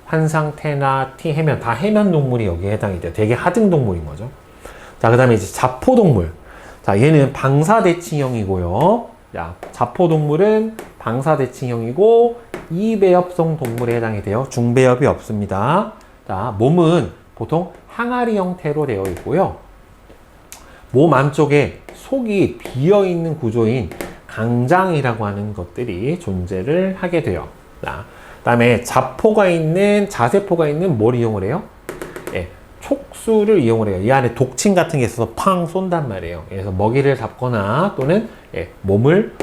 환상태나 티해면, 다 해면 동물이 여기에 해당이 돼요. 되게 하등 동물인 거죠. 자, 그 다음에 이제 자포동물. 자, 얘는 방사대칭형이고요. 자, 자포동물은 방사대칭형이고 2배엽성 동물에 해당이 돼요. 중배엽이 없습니다. 자, 몸은 보통 항아리 형태로 되어 있고요. 몸 안쪽에 속이 비어있는 구조인 강장이라고 하는 것들이 존재를 하게 돼요. 자, 그 다음에 자세포가 있는 뭘 이용을 해요? 예, 촉수를 이용을 해요. 이 안에 독침 같은 게 있어서 팡 쏜단 말이에요. 그래서 먹이를 잡거나 또는 예, 몸을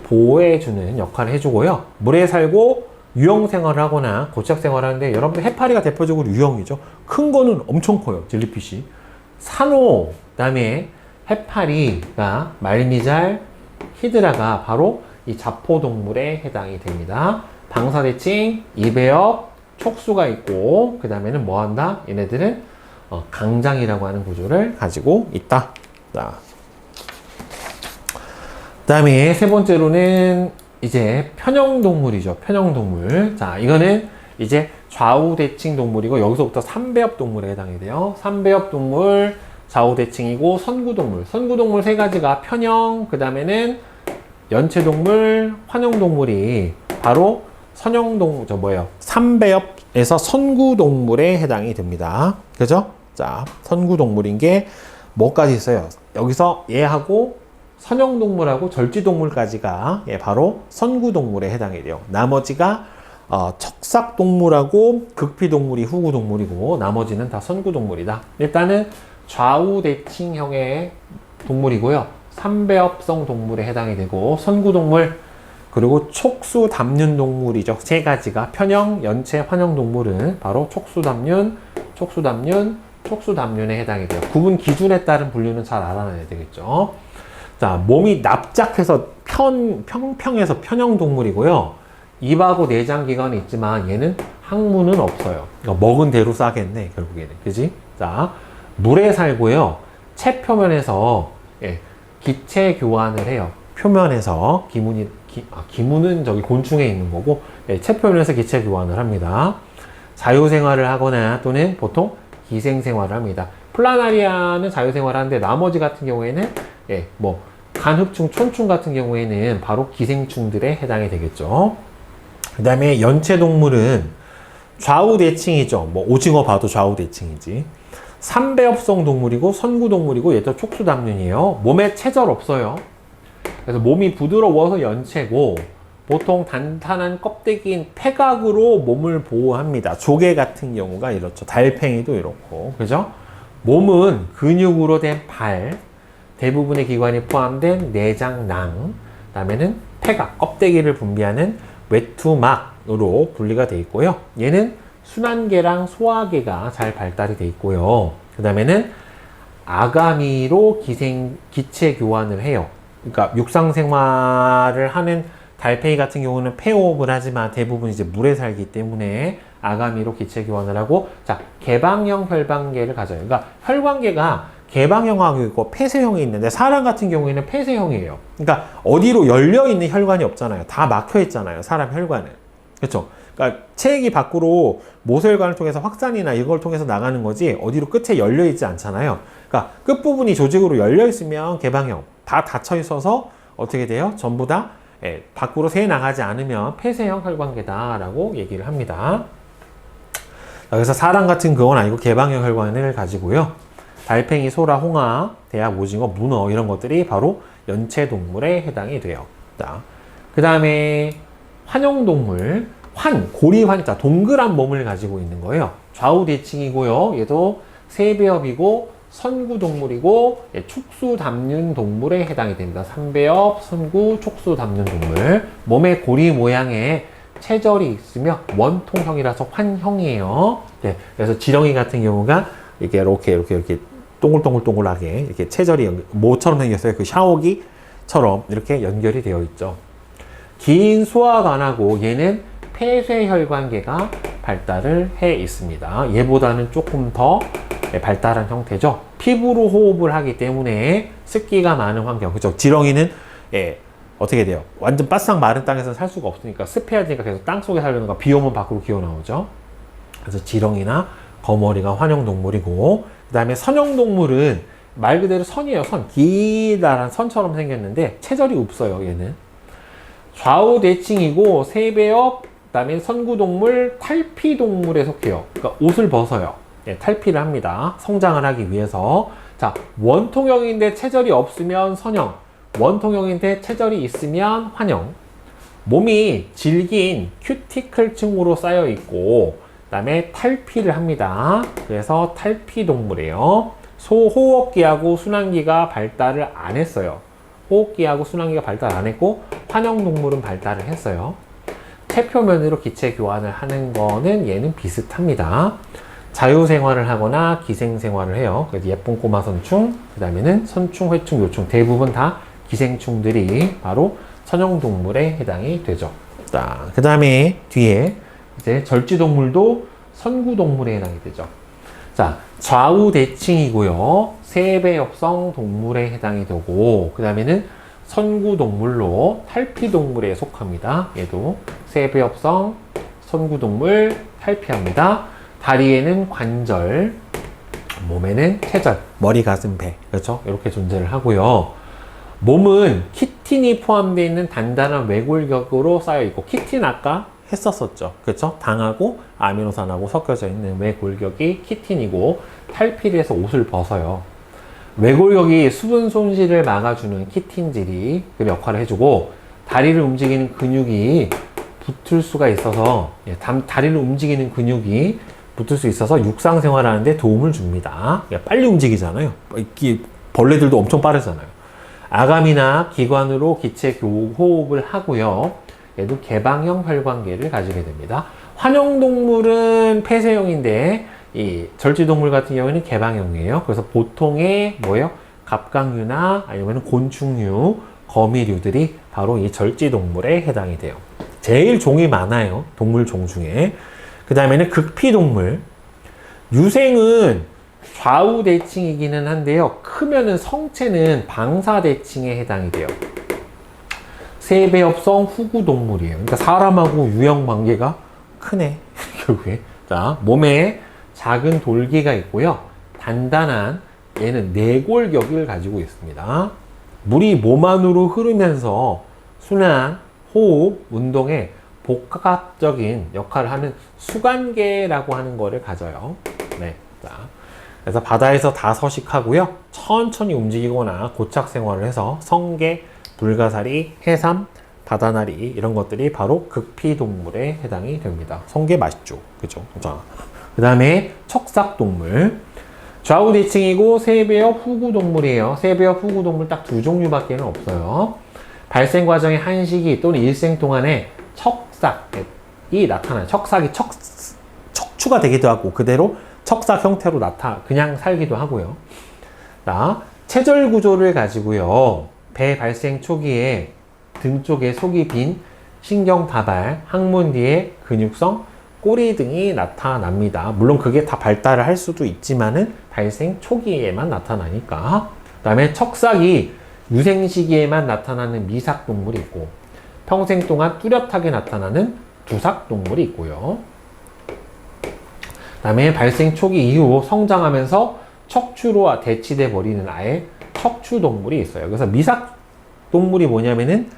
보호해주는 역할을 해주고요. 물에 살고 유형 생활을 하거나 고착 생활을 하는데, 여러분들 해파리가 대표적으로 유형이죠. 큰 거는 엄청 커요. 젤리피쉬. 산호, 그 다음에 해파리가, 말미잘, 히드라가 바로 이 자포동물에 해당이 됩니다. 방사대칭, 2배엽, 촉수가 있고, 그 다음에는 뭐 한다? 얘네들은 강장이라고 하는 구조를 가지고 있다. 자, 그 다음에 세 번째로는 이제 편형동물이죠. 편형동물. 자, 이거는 이제 좌우대칭 동물이고, 여기서부터 3배엽 동물에 해당이 돼요. 3배엽 동물, 좌우대칭이고, 선구동물. 선구동물 세 가지가 편형, 그 다음에는 연체동물, 환형동물이 바로 선형동물, 3배엽에서 선구동물에 해당이 됩니다. 그죠? 자, 선구동물인 게 뭐까지 있어요? 여기서 얘하고 선형동물하고 절지동물까지가 예, 바로 선구동물에 해당이 돼요. 나머지가 척삭동물하고 극피동물이 후구동물이고, 나머지는 다 선구동물이다. 일단은 좌우대칭형의 동물이고요. 3배엽성 동물에 해당이 되고, 선구동물, 그리고 촉수담륜동물이죠. 세 가지가 편형, 연체, 환형동물은 바로 촉수담륜, 촉수담륜에 해당이 돼요. 구분 기준에 따른 분류는 잘 알아놔야 되겠죠. 자, 몸이 납작해서 평평해서 편형동물이고요. 입하고 내장기관이 있지만 얘는 항문은 없어요. 그러니까 먹은 대로 싸겠네, 결국에는. 그지? 자, 물에 살고요. 체 표면에서 예, 기체 교환을 해요. 표면에서 기문은 저기 곤충에 있는 거고, 예, 체 표면에서 기체 교환을 합니다. 자유생활을 하거나 또는 보통 기생생활을 합니다. 플라나리아는 자유생활하는데 나머지 같은 경우에는 뭐 간흡충, 촌충 같은 경우에는 바로 기생충들에 해당이 되겠죠. 그 다음에 연체동물은 좌우대칭이죠. 뭐 오징어 봐도 좌우대칭이지. 삼배업성 동물이고 선구동물이고 얘도 촉수담륜이에요. 몸에 체절 없어요. 그래서 몸이 부드러워서 연체고 보통 단단한 껍데기인 폐각으로 몸을 보호합니다. 조개 같은 경우가 이렇죠. 달팽이도 이렇고, 그죠? 몸은 근육으로 된 발, 대부분의 기관이 포함된 내장낭, 그다음에는 폐각, 껍데기를 분비하는 외투막으로 분리가 되어 있고요. 얘는 순환계랑 소화계가 잘 발달이 되어 있고요. 그 다음에는 아가미로 기체 교환을 해요. 그러니까 육상 생활을 하는 달팽이 같은 경우는 폐호흡을 하지만 대부분 이제 물에 살기 때문에 아가미로 기체 교환을 하고, 자, 개방형 혈관계를 가져요. 그러니까 혈관계가 개방형하고 있고 폐쇄형이 있는데 사람 같은 경우에는 폐쇄형이에요. 그러니까 어디로 열려 있는 혈관이 없잖아요. 다 막혀 있잖아요. 사람 혈관은. 그렇죠? 그러니까 체액이 밖으로 모세혈관을 통해서 확산이나 이걸 통해서 나가는 거지 어디로 끝에 열려 있지 않잖아요. 그러니까 끝부분이 조직으로 열려 있으면 개방형, 다 닫혀 있어서 어떻게 돼요? 전부 다 밖으로 새 나가지 않으면 폐쇄형 혈관계다라고 얘기를 합니다. 그래서 사람 같은 그건 아니고 개방형 혈관을 가지고요. 달팽이, 소라, 홍아, 대학, 오징어, 문어 이런 것들이 바로 연체동물에 해당이 돼요. 그 다음에 환영동물, 고리환자, 동그란 몸을 가지고 있는 거예요. 좌우대칭이고요. 얘도 세배엽이고 선구동물이고 촉수담륜 동물에 해당이 됩니다. 삼배엽, 선구, 촉수담륜 동물. 몸에 고리 모양의 체절이 있으며 원통형이라서 환형이에요. 그래서 지렁이 같은 경우가 이렇게 동글동글동글하게 이렇게 체절이 모처럼 생겼어요. 그 샤워기처럼 이렇게 연결이 되어 있죠. 긴 소화관하고 얘는 폐쇄혈관계가 발달을 해 있습니다. 얘보다는 조금 더 발달한 형태죠. 피부로 호흡을 하기 때문에 습기가 많은 환경. 그죠? 지렁이는 어떻게 돼요? 완전 바싹 마른 땅에서 살 수가 없으니까 습해야 되니까 계속 땅 속에 살려는 거, 비 오면 밖으로 기어 나오죠. 그래서 지렁이나 거머리가 환영동물이고, 그 다음에 선형동물은 말 그대로 선이에요. 선. 기다란 선처럼 생겼는데 체절이 없어요. 얘는. 좌우대칭이고 세배엽, 그 다음에 선구동물, 탈피동물에 속해요. 그러니까 옷을 벗어요. 탈피를 합니다. 성장을 하기 위해서. 자, 원통형인데 체절이 없으면 선형, 원통형인데 체절이 있으면 환형. 몸이 질긴 큐티클층으로 쌓여 있고, 그 다음에 탈피를 합니다. 그래서 탈피동물이에요. 호흡기하고 순환기가 발달을 안 했어요. 호흡기하고 순환기가 발달 안 했고 환영동물은 발달을 했어요. 체표면으로 기체 교환을 하는 거는 얘는 비슷합니다. 자유생활을 하거나 기생생활을 해요. 그래서 예쁜 꼬마 선충, 그 다음에는 선충, 회충, 요충, 대부분 다 기생충들이 바로 선형동물에 해당이 되죠. 자, 그 다음에 뒤에 이제 절지동물도 선구동물에 해당이 되죠. 자, 좌우대칭이고요. 세배엽성 동물에 해당이 되고, 그 다음에는 선구동물로 탈피동물에 속합니다. 얘도 세배엽성 선구동물 탈피합니다. 다리에는 관절, 몸에는 체절, 머리, 가슴, 배. 그렇죠? 이렇게 존재를 하고요. 몸은 키틴이 포함되어 있는 단단한 외골격으로 쌓여 있고, 키틴 아까 했었었죠. 그렇죠? 당하고 아미노산하고 섞여져 있는 외골격이 키틴이고, 탈피를 해서 옷을 벗어요. 외골격이 수분 손실을 막아주는 키틴질이 그 역할을 해주고, 다리를 움직이는 근육이 붙을 수가 있어서, 다리를 움직이는 근육이 붙을 수 있어서 육상 생활하는데 도움을 줍니다. 빨리 움직이잖아요. 벌레들도 엄청 빠르잖아요. 아감이나 기관으로 기체 호흡을 하고요. 얘도 개방형 혈관계를 가지게 됩니다. 환영동물은 폐쇄형인데 이 절지동물 같은 경우에는 개방형이에요. 그래서 보통의 뭐예요? 갑각류나 아니면 곤충류, 거미류들이 바로 이 절지동물에 해당이 돼요. 제일 종이 많아요. 동물 종 중에. 그 다음에는 극피동물. 유생은 좌우대칭이기는 한데요. 크면은 성체는 방사대칭에 해당이 돼요. 세배엽성 후구동물이에요. 그러니까 사람하고 유형 관계가 크네. 결국에. 자, 몸에 작은 돌기가 있고요. 단단한 얘는 내골격을 가지고 있습니다. 물이 몸 안으로 흐르면서 순환, 호흡, 운동에 복합적인 역할을 하는 수관계라고 하는 거를 가져요. 네. 자, 그래서 바다에서 다 서식하고요. 천천히 움직이거나 고착 생활을 해서 성게, 불가사리, 해삼, 바다나리 이런 것들이 바로 극피동물에 해당이 됩니다. 성게 맛있죠. 그죠? 자, 그 다음에 척삭동물. 좌우대칭이고 세배엽 후구동물이에요. 세배엽 후구동물 딱 두 종류밖에 없어요. 발생 과정의 한 시기 또는 일생 동안에 척삭이 나타나요. 척삭이 척추가 되기도 하고 그대로 척삭 형태로 그냥 살기도 하고요. 자, 체절 구조를 가지고요. 배 발생 초기에 등 쪽에 속이 빈 신경다발, 항문 뒤에 근육성, 꼬리 등이 나타납니다. 물론 그게 다 발달을 할 수도 있지만은 발생 초기에만 나타나니까. 그 다음에 척삭이 유생 시기에만 나타나는 미삭동물이 있고 평생 동안 뚜렷하게 나타나는 두삭동물이 있고요. 그 다음에 발생 초기 이후 성장하면서 척추로 대치돼 버리는 아예 척추동물이 있어요. 그래서 미삭동물이 뭐냐면은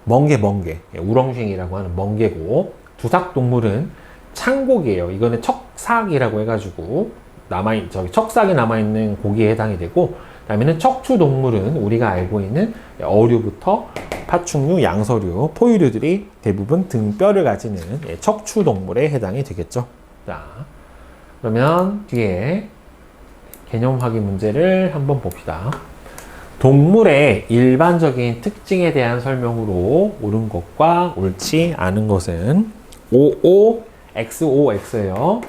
멍게, 우렁쉥이라고 하는 멍게고, 두삭동물은 창고기예요. 이거는 척삭이라고 해가지고 척삭이 남아있는 고기에 해당이 되고, 그 다음에는 척추동물은 우리가 알고 있는 어류부터 파충류, 양서류, 포유류들이 대부분 등뼈를 가지는 척추동물에 해당이 되겠죠. 자, 그러면 뒤에 개념 확인 문제를 한번 봅시다. 동물의 일반적인 특징에 대한 설명으로 옳은 것과 옳지 않은 것은 OOXOX예요.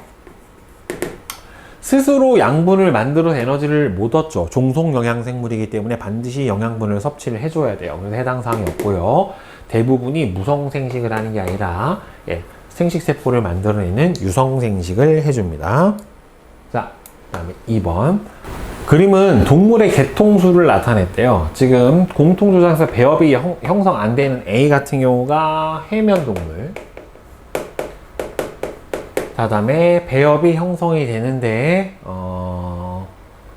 스스로 양분을 만들어 에너지를 못 얻죠. 종속 영양생물이기 때문에 반드시 영양분을 섭취를 해줘야 돼요. 그래서 해당 사항이 없고요. 대부분이 무성생식을 하는 게 아니라 생식세포를 만들어내는 유성생식을 해줍니다. 자, 그 다음에 2번. 그림은 동물의 개통수를 나타냈대요. 지금 공통조장에서 배업이 형성 안 되는 A 같은 경우가 해면동물. 그 다음에 배업이 형성이 되는데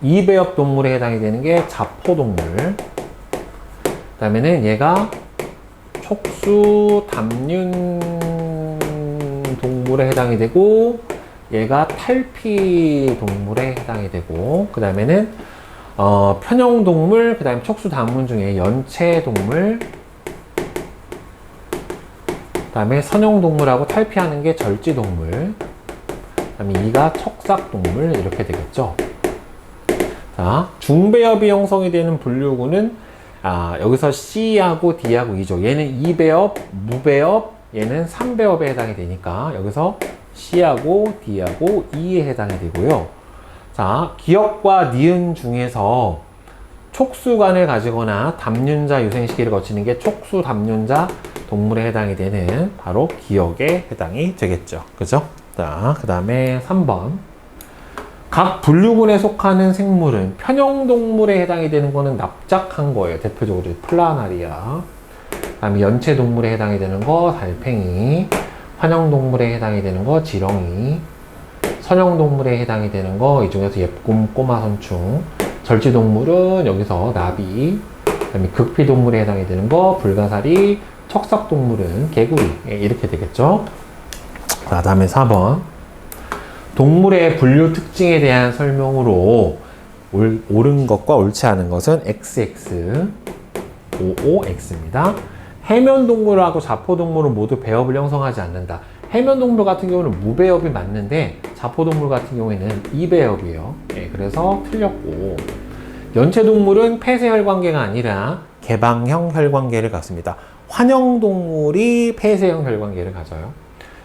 이배업 동물에 해당이 되는 게 자포동물. 그 다음에는 얘가 촉수 담륜 동물에 해당이 되고 얘가 탈피 동물에 해당이 되고, 그 다음에는 편형 동물, 그 다음에 촉수 담문 중에 연체 동물, 그 다음에 선형 동물하고 탈피하는 게 절지 동물, 그 다음에 이가 척삭 동물 이렇게 되겠죠. 자, 중배엽이 형성이 되는 분류구는 여기서 C하고 D하고 E죠. 얘는 2배엽, 무배엽, 얘는 3배엽에 해당이 되니까 여기서 C하고 D하고 E에 해당이 되고요. 자, 기역과 니은 중에서 촉수관을 가지거나 담륜자 유생 시기를 거치는 게 촉수 담륜자 동물에 해당이 되는 바로 기역에 해당이 되겠죠. 그죠? 자, 그 다음에 3번. 각 분류군에 속하는 생물은 편형 동물에 해당이 되는 거는 납작한 거예요. 대표적으로 플라나리아. 그 다음에 연체 동물에 해당이 되는 거 달팽이. 환형 동물에 해당이 되는 거 지렁이, 선형 동물에 해당이 되는 거 이 중에서 예꿈, 꼬마 선충, 절지 동물은 여기서 나비, 그다음에 극피 동물에 해당이 되는 거 불가사리, 척삭 동물은 개구리 이렇게 되겠죠. 자, 다음에 4번. 동물의 분류 특징에 대한 설명으로 옳은 것과 옳지 않은 것은 XX, OOX입니다. 해면동물하고 자포동물은 모두 배업을 형성하지 않는다. 해면동물 같은 경우는 무배업이 맞는데 자포동물 같은 경우에는 이배업이에요. 그래서 틀렸고, 연체동물은 폐쇄혈관계가 아니라 개방형 혈관계를 갖습니다. 환형동물이 폐쇄형 혈관계를 가져요.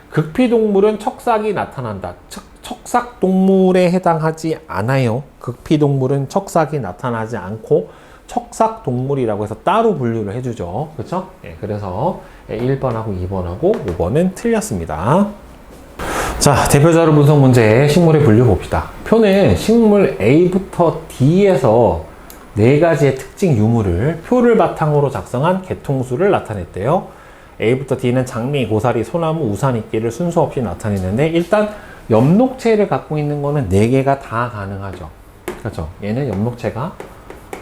극피동물은 척삭이 나타난다. 척삭동물에 해당하지 않아요. 극피동물은 척삭이 나타나지 않고 척삭동물이라고 해서 따로 분류를 해주죠. 그렇죠? 그래서 1번하고 2번하고 5번은 틀렸습니다. 자, 대표자료 분석 문제 식물의 분류 봅시다. 표는 식물 A부터 D에서 4가지의 특징 유무를 표를 바탕으로 작성한 개통수를 나타냈대요. A부터 D는 장미, 고사리, 소나무, 우산이끼를 순서 없이 나타내는데 일단 엽록체를 갖고 있는 거는 4개가 다 가능하죠. 그렇죠? 얘는 엽록체가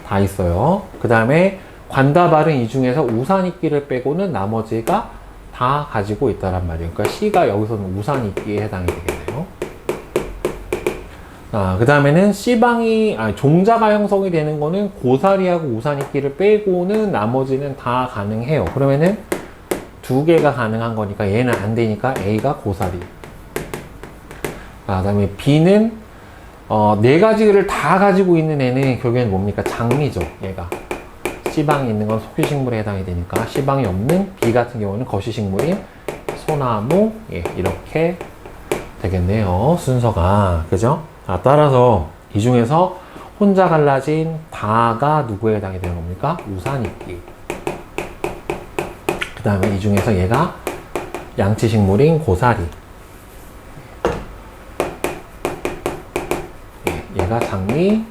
다 있어요. 그 다음에 관다발은 이 중에서 우산이끼를 빼고는 나머지가 다 가지고 있다란 말이에요. 그러니까 C가 여기서는 우산이끼에 해당이 되겠네요. 그 다음에는 종자가 형성이 되는 거는 고사리하고 우산이끼를 빼고는 나머지는 다 가능해요. 그러면은 2개가 가능한 거니까 얘는 안 되니까 A가 고사리. 그 다음에 B는 4가지를 다 가지고 있는 애는 결국엔 뭡니까? 장미죠. 얘가 C방에 있는 건 속시식물에 해당이 되니까 C방이 없는 B 같은 경우는 거시식물인 소나무. 이렇게 되겠네요. 순서가. 그죠? 따라서 이 중에서 혼자 갈라진 다가 누구에 해당이 되는 겁니까? 우산이끼. 그 다음에 이 중에서 얘가 양치식물인 고사리. 얘가 장미,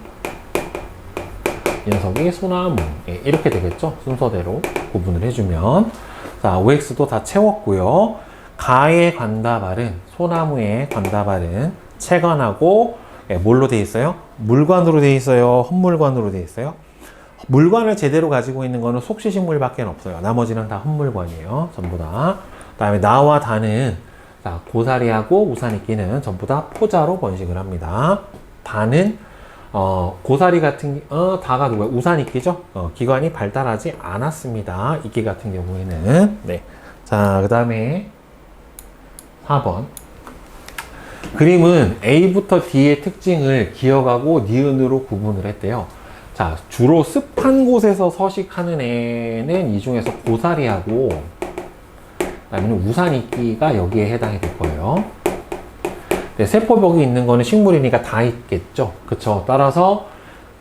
이 녀석이 소나무. 이렇게 되겠죠? 순서대로 구분을 해주면. 자, OX도 다 채웠고요. 가의 관다발은, 소나무의 관다발은 채관하고 뭘로 되어 있어요? 물관으로 되어 있어요? 헛물관으로 되어 있어요? 물관을 제대로 가지고 있는 거는 속시식물밖에 없어요. 나머지는 다 헛물관이에요. 전부 다. 그 다음에 나와 다는, 자, 고사리하고 우산이끼는 전부 다 포자로 번식을 합니다. 다는 고사리 같은 다가 누구야? 우산이끼죠? 기관이 발달하지 않았습니다. 이끼 같은 경우에는. 네. 자, 그 다음에 4번. 그림은 A부터 D의 특징을 기억하고 니은으로 구분을 했대요. 자, 주로 습한 곳에서 서식하는 애는 이 중에서 고사리하고 그다음에 우산이끼가 여기에 해당이 될 거예요. 네, 세포벽이 있는 거는 식물이니까 다 있겠죠. 그쵸? 따라서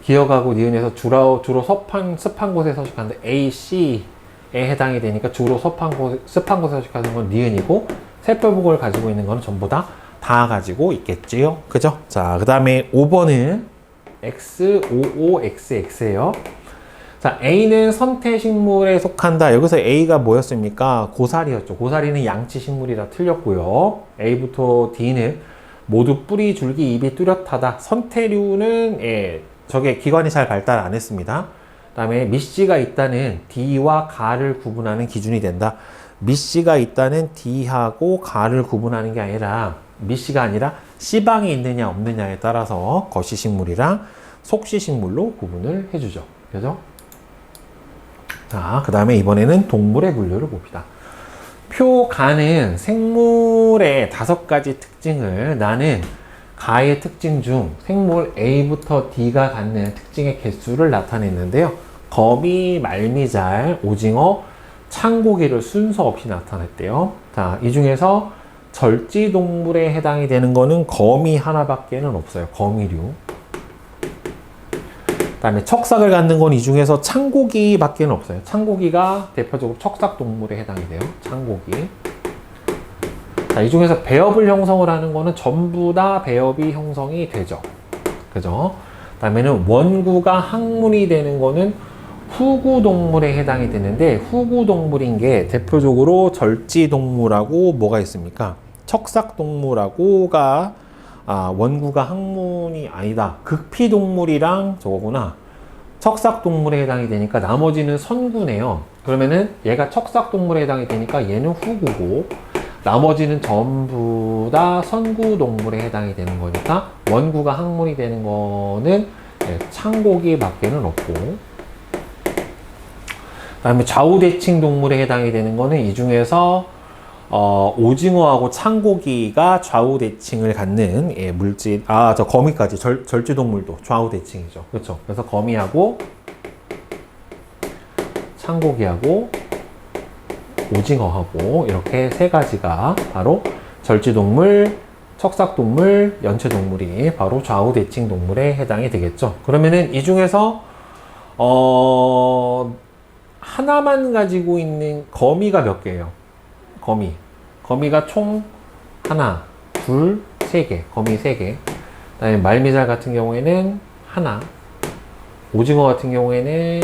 기억하고 니은에서 주로 습한 곳에 서식하는데 A, C에 해당이 되니까 주로 습한 곳에 서식하는 건 니은이고 세포벽을 가지고 있는 거는 전부 다 가지고 있겠지요. 그죠? 자, 그 다음에 5번은 XOOXX예요. 자, A는 선태식물에 속한다. 여기서 A가 뭐였습니까? 고사리였죠. 고사리는 양치식물이라 틀렸고요. A부터 D는 모두 뿌리, 줄기, 잎이 뚜렷하다. 선태류는 저게 기관이 잘 발달 안 했습니다. 그 다음에 미씨가 있다는 D와 가를 구분하는 기준이 된다. 미씨가 있다는 D하고 가를 구분하는 게 아니라 미씨가 아니라 C방에 있느냐 없느냐에 따라서 거시식물이랑 속시식물로 구분을 해주죠. 그죠? 자, 그 다음에 이번에는 동물의 분류를 봅시다. 표가는 생물의 5가지 특징을 나는 가의 특징 중 생물 A부터 D가 갖는 특징의 개수를 나타냈는데요. 거미, 말미잘, 오징어, 창고기를 순서 없이 나타냈대요. 자, 이 중에서 절지동물에 해당이 되는 거는 거미 하나밖에는 없어요. 거미류. 그 다음에 척삭을 갖는 건 이 중에서 창고기밖에는 없어요. 창고기가 대표적으로 척삭동물에 해당이 돼요. 창고기. 자, 이 중에서 배엽을 형성을 하는 거는 전부 다 배엽이 형성이 되죠. 그죠? 그 다음에는 원구가 항문이 되는 거는 후구동물에 해당이 되는데 후구동물인 게 대표적으로 절지동물하고 뭐가 있습니까? 척삭동물하고가 원구가 항문이 아니다. 극피동물이랑 저거구나. 척삭동물에 해당이 되니까 나머지는 선구네요. 그러면은 얘가 척삭동물에 해당이 되니까 얘는 후구고 나머지는 전부 다 선구동물에 해당이 되는 거니까 원구가 항문이 되는 거는 창고기밖에는 없고 그 다음에 좌우대칭 동물에 해당이 되는 거는 이 중에서 오징어하고 창고기가 좌우대칭을 갖는 물질, 저 거미까지 절지동물도 좌우대칭이죠. 그렇죠? 그래서 거미하고 창고기하고 오징어하고 이렇게 3가지가 바로 절지동물, 척삭동물, 연체동물이 바로 좌우대칭 동물에 해당이 되겠죠. 그러면은 이 중에서 하나만 가지고 있는 거미가 몇 개예요? 거미가 총 하나, 둘, 3개. 거미 3개. 그다음에 말미잘 같은 경우에는 하나, 오징어 같은 경우에는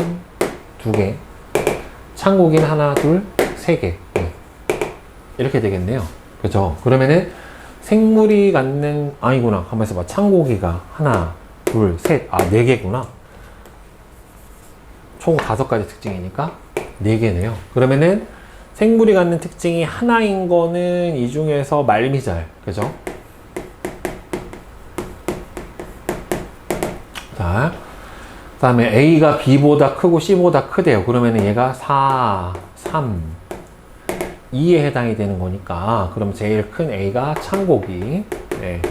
2개, 창고기는 하나, 둘, 3개. 이렇게 되겠네요. 그죠? 그러면은 생물이 갖는, 아니구나. 가만히 있어봐. 창고기가 하나, 둘, 셋. 아, 네 개구나. 총 5가지 특징이니까 4개네요. 그러면은 생물이 갖는 특징이 하나인 거는 이 중에서 말미잘. 그죠? 자, 그 다음에 A가 B보다 크고 C보다 크대요. 그러면은 얘가 4, 3, 2에 해당이 되는 거니까, 그럼 제일 큰 A가 창고기, 네.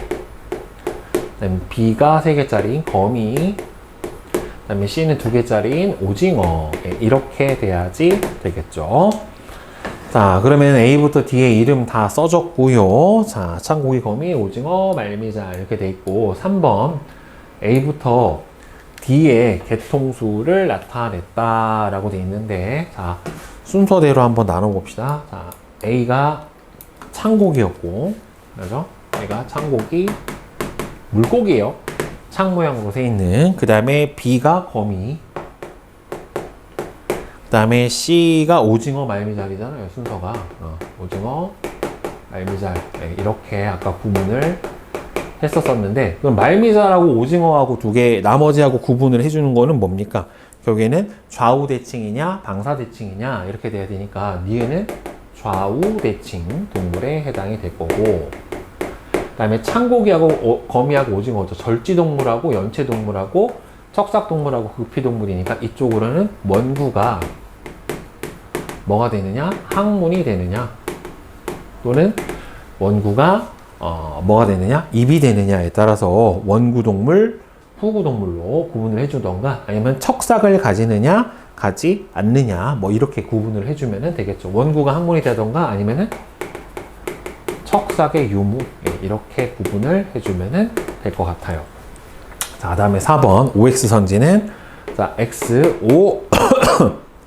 그다음에 B가 3개짜리인 거미, 그다음에 C는 2개짜리인 오징어, 네. 이렇게 돼야지 되겠죠. 자, 그러면 A부터 D의 이름 다 써줬고요. 자, 창고기, 거미, 오징어, 말미잘 이렇게 돼 있고, 3번 A부터 D의 개통수를 나타냈다라고 돼 있는데, 자, 순서대로 한번 나눠봅시다. 자, A가 창고기였고, 그죠? A가 창고기, 물고기예요. 창 모양으로 돼 있는. 그 다음에 B가 거미. 그 다음에 C가 오징어, 말미잘이잖아요. 순서가. 오징어, 말미잘. 네, 이렇게 아까 구분을 했었었는데, 그럼 말미잘하고 오징어하고 2개, 나머지하고 구분을 해주는 거는 뭡니까? 결국에는 좌우 대칭이냐 방사 대칭이냐 이렇게 돼야 되니까 니은은 좌우 대칭 동물에 해당이 될 거고, 그 다음에 창고기하고 거미하고 오징어죠. 절지동물하고 연체동물하고 척삭동물하고 극피동물이니까 이쪽으로는 원구가 뭐가 되느냐? 항문이 되느냐, 또는 원구가 뭐가 되느냐? 입이 되느냐에 따라서 원구동물, 후구동물로 구분을 해주던가, 아니면 척삭을 가지느냐 가지 않느냐 뭐 이렇게 구분을 해주면 되겠죠. 원구가 항문이 되던가 아니면은 척삭의 유무, 이렇게 구분을 해주면 될 것 같아요. 자, 다음에 4번 OX 선지는, 자, X, O,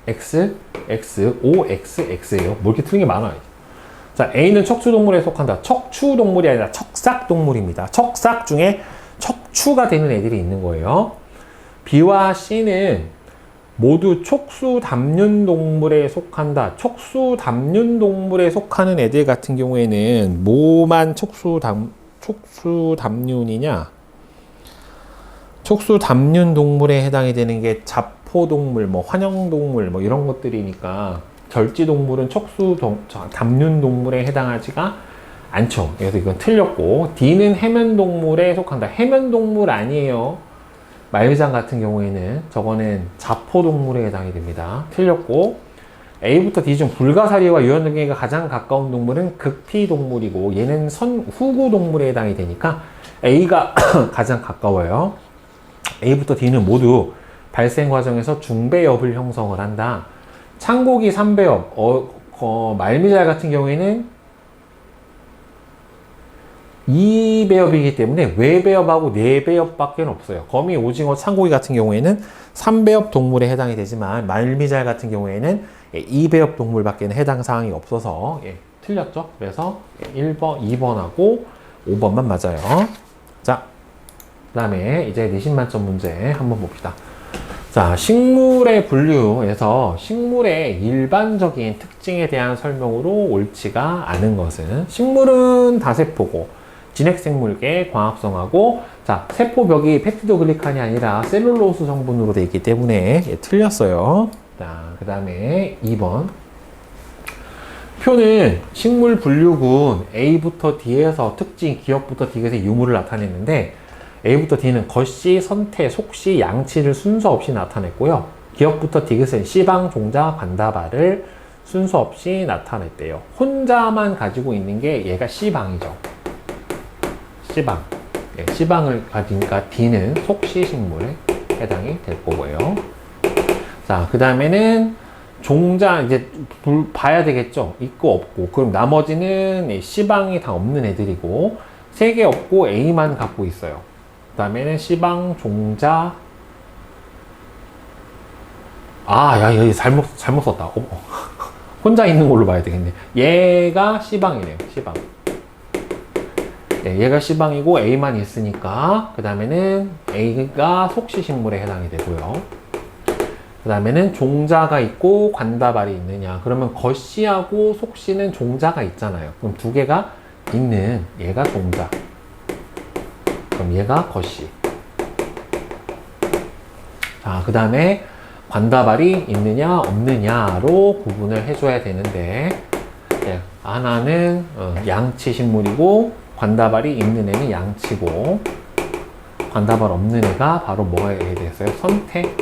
X, X, O, X, X예요. 뭐 이렇게 틀린 게 많아요. 자, A는 척추동물에 속한다. 척추동물이 아니라 척삭동물입니다. 척삭 중에 척추가 되는 애들이 있는 거예요. B와 C는 모두 촉수담륜동물에 속한다. 촉수담륜동물에 속하는 애들 같은 경우에는 뭐만 촉수담륜이냐? 촉수담륜동물에 해당이 되는 게 자포동물, 뭐 환영동물, 뭐 이런 것들이니까 절지동물은 촉수담륜동물에 해당하지가 않죠. 그래서 이건 틀렸고, D는 해면동물에 속한다. 해면동물 아니에요. 말미장 같은 경우에는 저거는 자포동물에 해당이 됩니다. 틀렸고, A부터 D 중 불가사리와 유연등개가 가장 가까운 동물은 극피동물이고, 얘는 후구동물에 해당이 되니까 A가 가장 가까워요. A부터 D는 모두 발생 과정에서 중배엽을 형성을 한다. 창고기 3배엽, 말미잘 같은 경우에는 2배엽이기 때문에 외배엽하고 4배엽밖에 없어요. 거미, 오징어, 창고기 같은 경우에는 3배엽 동물에 해당이 되지만 말미잘 같은 경우에는 2배엽 동물밖에 해당 사항이 없어서 틀렸죠. 그래서 1번, 2번하고 5번만 맞아요. 자, 그 다음에 이제 내신 만점 문제 한번 봅시다. 자, 식물의 분류에서 식물의 일반적인 특징에 대한 설명으로 옳지가 않은 것은, 식물은 다세포고 진핵생물계 광합성하고, 자, 세포벽이 펩티도글리칸이 아니라 셀룰로스 성분으로 되어 있기 때문에 틀렸어요. 자, 그 다음에 2번 표는 식물 분류군 A부터 D에서 특징, 기억부터 D에서 유무를 나타냈는데, A부터 D는 겉씨, 선태, 속씨, 양치를 순서 없이 나타냈고요. 기억부터 D에서는 C방, 종자, 관다발을 순서 없이 나타냈대요. 혼자만 가지고 있는 게 얘가 C방이죠. C방. C방을 가지니까 D는 속씨 식물에 해당이 될 거고요. 자, 그 다음에는 종자 이제 봐야 되겠죠. 있고 없고. 그럼 나머지는 C방이 다 없는 애들이고, 3개 없고 A만 갖고 있어요. 그 다음에는 C방, 종자. 야, 여기 잘못 썼다. 혼자 있는 걸로 봐야 되겠네. 얘가 C방이네요. C방. 얘가 C방이고 A만 있으니까, 그 다음에는 A가 속시식물에 해당이 되고요. 그 다음에는 종자가 있고 관다발이 있느냐. 그러면 겉씨하고 속씨는 종자가 있잖아요. 그럼 2개가 있는 얘가 종자. 그럼 얘가 겉씨. 자, 그 다음에 관다발이 있느냐 없느냐로 구분을 해줘야 되는데, 하나는 양치 식물이고 관다발이 있는 애는 양치고, 관다발 없는 애가 바로 뭐가 되겠어요? 선택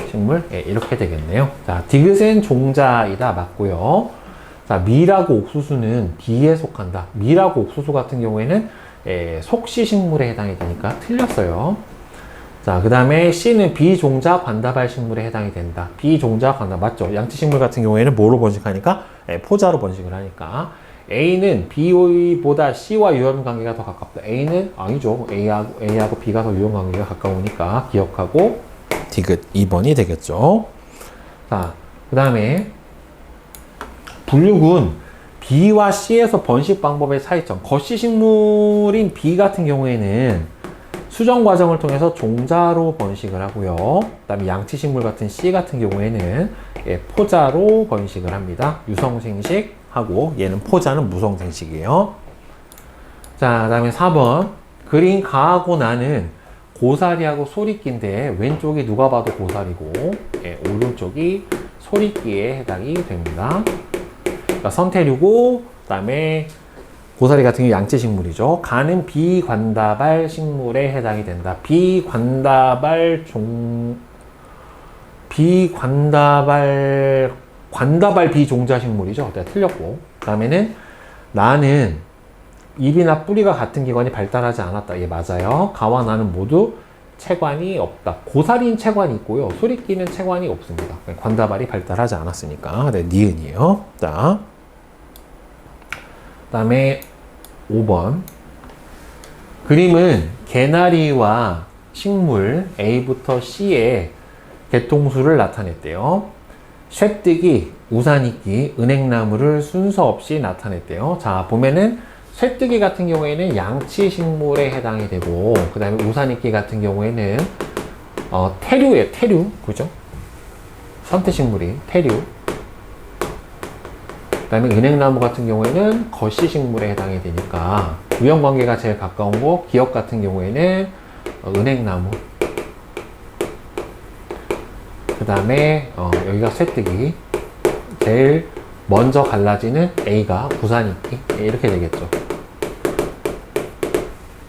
식물? 이렇게 되겠네요. 자, 디귿은 종자이다. 맞고요. 자, 밀하고 옥수수는 B에 속한다. 밀하고 옥수수 같은 경우에는 속시 식물에 해당이 되니까 틀렸어요. 자, 그 다음에 C는 비종자 관다발 식물에 해당이 된다. 비종자 관다발 맞죠? 양치 식물 같은 경우에는 뭐로 번식하니까? 포자로 번식을 하니까. A는 B보다 C와 유형 관계가 더 가깝다. A는 아니죠. A하고 B가 더 유형 관계가 가까우니까 기억하고 디귿 2번이 되겠죠. 자, 그 다음에 분류군 B와 C에서 번식 방법의 차이점. 겉씨 식물인 B 같은 경우에는 수정 과정을 통해서 종자로 번식을 하고요. 그 다음에 양치 식물 같은 C 같은 경우에는 포자로 번식을 합니다. 유성생식하고 얘는 포자는 무성생식이에요. 자, 그 다음에 4번. 그린 가하고 나는 고사리하고 소리끼인데 왼쪽이 누가 봐도 고사리고 오른쪽이 소리끼에 해당이 됩니다. 그러니까 선태류고, 그 다음에 고사리 같은 경우 양치 식물이죠. 가는 비관다발 식물에 해당이 된다. 관다발 비종자 식물이죠. 내가 틀렸고. 그 다음에는 나는 잎이나 뿌리가 같은 기관이 발달하지 않았다. 예, 맞아요. 가와 나는 모두 체관이 없다. 고사리는 체관이 있고요. 소리끼는 체관이 없습니다. 관다발이 발달하지 않았으니까. 네, 니은이에요. 자. 그 다음에 5번. 그림은 개나리와 식물 A부터 C의 개통수를 나타냈대요. 쇠뜨기, 우산이끼, 은행나무를 순서 없이 나타냈대요. 자, 보면은 쇠뜨기 같은 경우에는 양치 식물에 해당이 되고, 그 다음에 우산이끼 같은 경우에는 태류예요. 태류. 그죠? 선태식물이 태류. 그 다음에 은행나무 같은 경우에는 겉씨 식물에 해당이 되니까 유형관계가 제일 가까운 거, 기역 같은 경우에는 은행나무. 그 다음에 여기가 쇠뜨기. 제일 먼저 갈라지는 A가 우산이끼. 이렇게 되겠죠.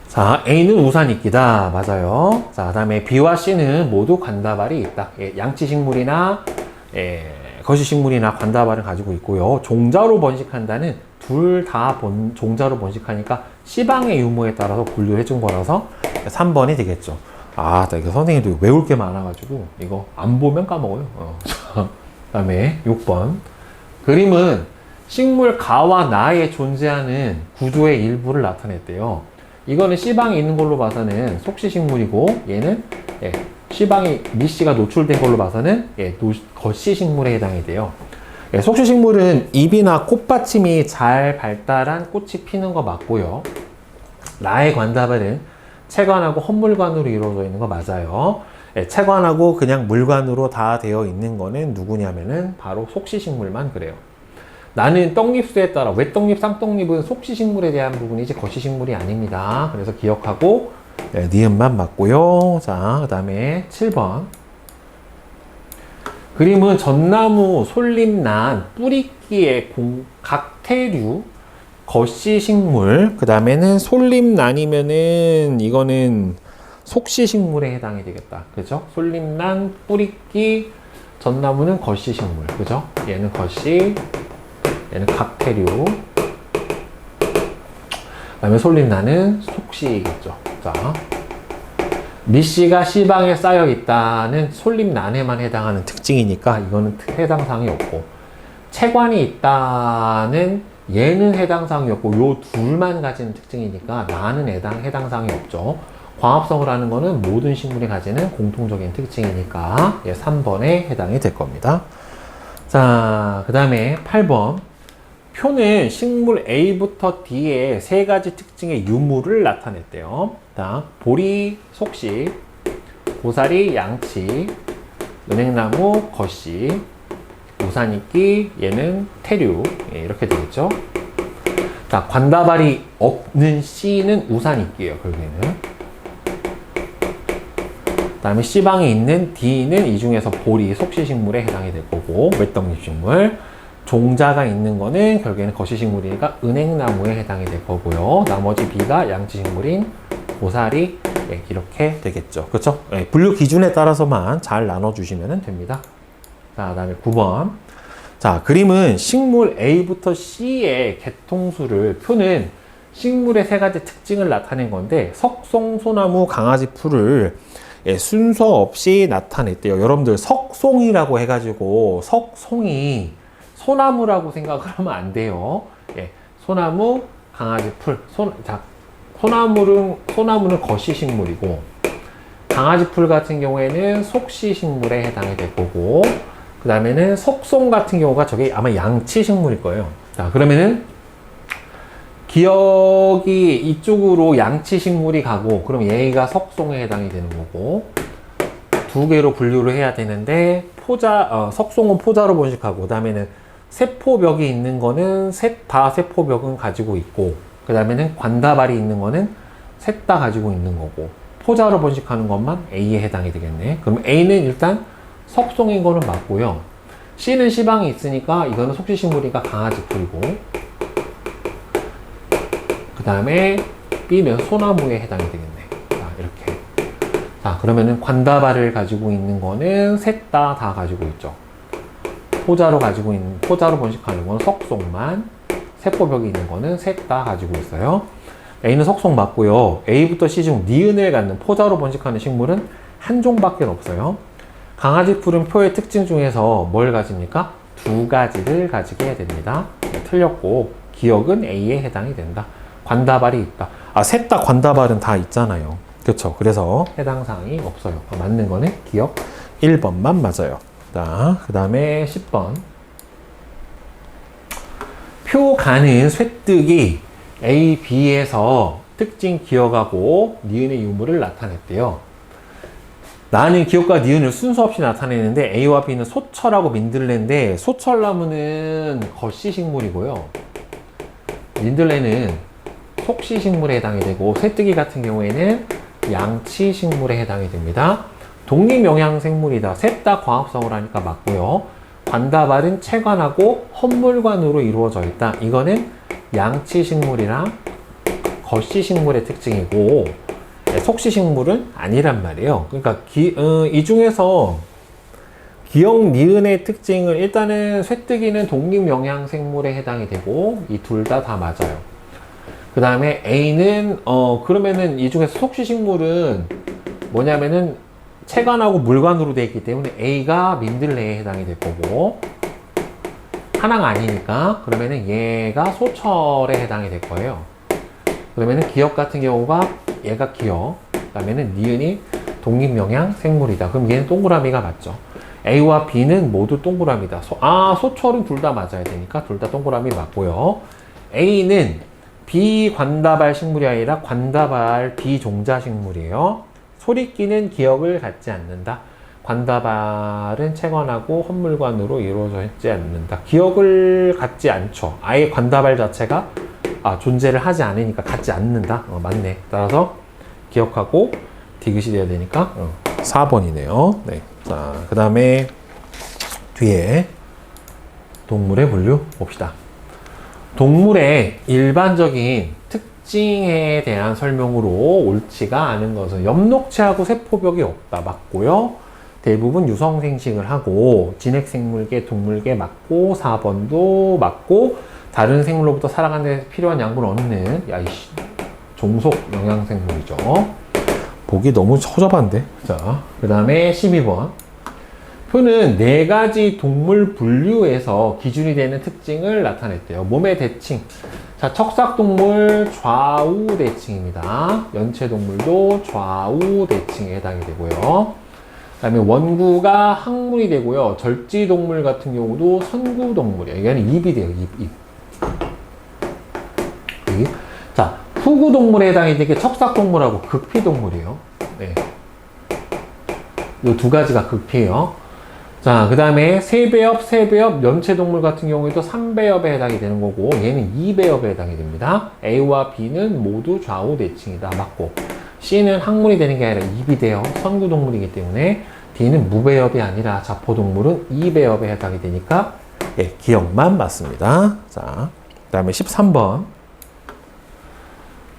자, A는 우산이끼다. 맞아요. 자, 그 다음에 B와 C는 모두 관다발이 있다. 양치식물이나 거시식물이나 관다발을 가지고 있고요. 종자로 번식한다는 둘 다 종자로 번식하니까 C방의 유무에 따라서 분류해 준 거라서 3번이 되겠죠. 아, 나 이거 선생님도 외울 게 많아가지고 이거 안 보면 까먹어요. 그 다음에 6번. 그림은 식물 가와 나에 존재하는 구조의 일부를 나타냈대요. 이거는 C방에 있는 걸로 봐서는 속시식물이고, 얘는 C방에 미씨가 노출된 걸로 봐서는 겉시식물에 해당이 돼요. 속시식물은 잎이나 꽃받침이 잘 발달한 꽃이 피는 거 맞고요. 나의 관다발은 채관하고 헛물관으로 이루어져 있는 거 맞아요. 채관하고 그냥 물관으로 다 되어 있는 거는 누구냐면은 바로 속시식물만 그래요. 나는 떡잎수에 따라 외떡잎, 쌍떡잎은 속시식물에 대한 부분이지 겉시식물이 아닙니다. 그래서 기억하고 니은만 맞고요. 자, 그 다음에 7번. 그림은 전나무, 솔잎난, 뿌리끼의 각태류, 겉시식물, 그 다음에는 솔잎난이면은 이거는 속시식물에 해당이 되겠다. 그죠? 솔잎난, 뿌리끼, 전나무는 겉시식물. 그죠? 얘는 겉시, 얘는 각태류. 그 다음에 솔잎난은 속시겠죠. 자. 미씨가 C방에 쌓여 있다는 솔잎난에만 해당하는 특징이니까 이거는 해당사항이 없고, 채관이 있다는 얘는 해당사항이 없고, 요 둘만 가지는 특징이니까 나는 해당사항이 없죠. 광합성을 하는 거는 모든 식물이 가지는 공통적인 특징이니까 3번에 해당이 될 겁니다. 자, 그 다음에 8번. 표는 식물 A부터 D의 세 가지 특징의 유무를 나타냈대요. 자, 보리, 속시, 고사리, 양치, 은행나무, 겉시, 우산이끼, 얘는 태류. 이렇게 되겠죠. 자, 관다발이 없는 C는 우산이끼예요, 결국에는. 그 다음에 C방에 있는 D는 이 중에서 보리, 속시식물에 해당이 될 거고, 외떡잎식물. 종자가 있는 거는 결국에는 거시식물이니까 은행나무에 해당이 될 거고요. 나머지 B가 양치식물인 고사리, 네, 이렇게 되겠죠. 그렇죠? 네, 분류 기준에 따라서만 잘 나눠주시면 됩니다. 자, 그 다음에 9번. 자, 그림은 식물 A부터 C의 개통수를 표는 식물의 세 가지 특징을 나타낸 건데 석송, 소나무, 강아지 풀을 순서 없이 나타냈대요. 여러분들 석송이라고 해가지고 석송이 소나무라고 생각을 하면 안 돼요. 예, 소나무, 강아지 풀. 소나무는 거시식물이고 강아지 풀 같은 경우에는 속시식물에 해당이 될 거고 그 다음에는 석송 같은 경우가 저게 아마 양치식물일 거예요. 자, 그러면은 기억이 이쪽으로 양치식물이 가고 그럼 얘가 석송에 해당이 되는 거고 두 개로 분류를 해야 되는데 석송은 포자로 번식하고 그 다음에는 세포벽이 있는 거는 셋 다 세포벽은 가지고 있고 그 다음에는 관다발이 있는 거는 셋 다 가지고 있는 거고 포자로 번식하는 것만 A에 해당이 되겠네. 그럼 A는 일단 석송인 거는 맞고요. C는 C방이 있으니까 이거는 속시식물이니까 강아지 풀이고 그 다음에 B는 소나무에 해당이 되겠네. 자, 이렇게. 자, 그러면은 관다발을 가지고 있는 거는 셋 다 가지고 있죠. 포자로 번식하는 건 석송만, 세포벽이 있는 거는 셋 다 가지고 있어요. A는 석송 맞고요. A부터 C 중 니은을 갖는 포자로 번식하는 식물은 한 종밖에 없어요. 강아지 풀은 표의 특징 중에서 뭘 가집니까? 두 가지를 가지게 됩니다. 네, 틀렸고 기억은 A에 해당이 된다. 관다발이 있다. 아, 셋 다 관다발은 다 있잖아요. 그렇죠. 그래서 해당 사항이 없어요. 맞는 거는 기억 1번만 맞아요. 자, 그 다음에 10번. 표 가는 쇠뜨기 A, B에서 특징 기억하고 니은의 유무를 나타냈대요. 나는 기억과 니은을 순서 없이 나타내는데 A와 B는 소철하고 민들레인데 소철나무는 거시식물이고요. 민들레는 속시식물에 해당이 되고 쇠뜨기 같은 경우에는 양치식물에 해당이 됩니다. 독립영양생물이다. 셋 다 과합성을 하니까 맞고요. 관다발은 채관하고 헛물관으로 이루어져 있다. 이거는 양치식물이랑 거시식물의 특징이고 속시식물은 아니란 말이에요. 그러니까 이 중에서 기억 니은의 특징을 일단은 쇠뜨기는 독립영양생물에 해당이 되고 이 둘 다 맞아요. 그 다음에 A는 그러면은 이 중에서 속시식물은 뭐냐면은 채관하고 물관으로 되어 있기 때문에 A가 민들레에 해당이 될 거고 하나가 아니니까 그러면은 얘가 소철에 해당이 될 거예요. 그러면은 기억 같은 경우가 얘가 기억, 그 다음에는 니은이 독립영양 생물이다. 그럼 얘는 동그라미가 맞죠. A와 B는 모두 동그라미다. 소철은 둘 다 맞아야 되니까 둘 다 동그라미 맞고요. A는 비관다발 식물이 아니라 관다발 비종자 식물이에요. 소리끼는 기억을 갖지 않는다. 관다발은 채관하고 헛물관으로 이루어져 있지 않는다. 기억을 갖지 않죠. 아예 관다발 자체가 존재를 하지 않으니까 갖지 않는다. 맞네. 따라서 기억하고 디귿이 돼야 되니까 4번이네요. 네. 자, 그 다음에 뒤에 동물의 분류 봅시다. 동물의 일반적인 특징에 대한 설명으로 옳지가 않은 것은 엽록체하고 세포벽이 없다. 맞고요. 대부분 유성생식을 하고 진핵생물계, 동물계 맞고 4번도 맞고 다른 생물로부터 살아가는 데 필요한 양분을 얻는 종속 영양생물이죠. 보기 너무 허접한데. 자, 그 다음에 12번. 표는 네 가지 동물 분류에서 기준이 되는 특징을 나타냈대요. 몸의 대칭. 자, 척삭동물 좌우 대칭입니다. 연체동물도 좌우 대칭에 해당이 되고요. 그 다음에 원구가 항문이 되고요. 절지동물 같은 경우도 선구동물이에요. 이거는 입이 돼요. 입. 자, 후구동물에 해당이 되게 척삭동물하고 극피동물이에요. 네. 이 두 가지가 극피예요. 자, 그 다음에 세배엽, 세배엽, 연체동물 같은 경우에도 3배엽에 해당이 되는 거고, 얘는 2배엽에 해당이 됩니다. A와 B는 모두 좌우 대칭이다. 맞고, C는 항문이 되는 게 아니라 입이돼요. 선구동물이기 때문에 D는 무배엽이 아니라 자포동물은 2배엽에 해당이 되니까 예, 기억만 맞습니다. 자, 그 다음에 13번.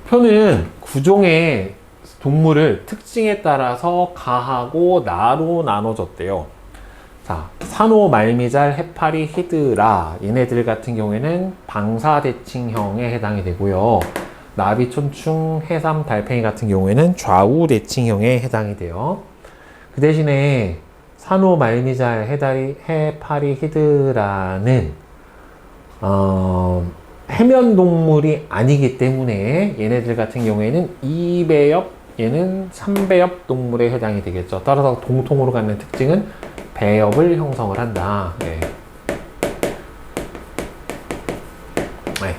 표는 구종의 동물을 특징에 따라서 가하고 나로 나눠졌대요. 자, 산호, 말미잘, 해파리, 히드라 얘네들 같은 경우에는 방사대칭형에 해당이 되고요. 나비, 촌충, 해삼, 달팽이 같은 경우에는 좌우 대칭형에 해당이 돼요. 그 대신에 산호, 말미잘, 해파리, 히드라는 해면 동물이 아니기 때문에 얘네들 같은 경우에는 2배엽, 얘는 3배엽 동물에 해당이 되겠죠. 따라서 공통으로 갖는 특징은 배엽을 형성을 한다. 네. 네.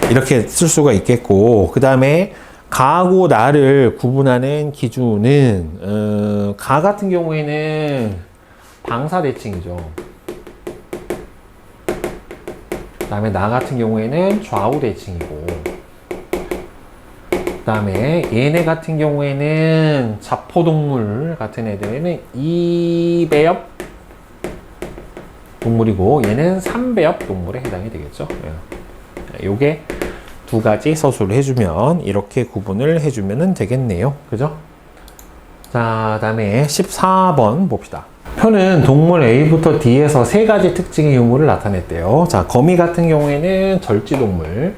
이렇게 쓸 수가 있겠고, 그 다음에 가하고 나를 구분하는 기준은 가 같은 경우에는 방사대칭이죠. 그 다음에 나 같은 경우에는 좌우대칭이고, 그 다음에 얘네 같은 경우에는 자포동물 같은 애들에는 2배엽 동물이고, 얘는 3배엽 동물에 해당이 되겠죠. 요게 두 가지 서술을 해주면 이렇게 구분을 해주면 되겠네요. 그죠? 자, 다음에 14번 봅시다. 표는 동물 A부터 D에서 세 가지 특징의 유무를 나타냈대요. 자, 거미 같은 경우에는 절지동물,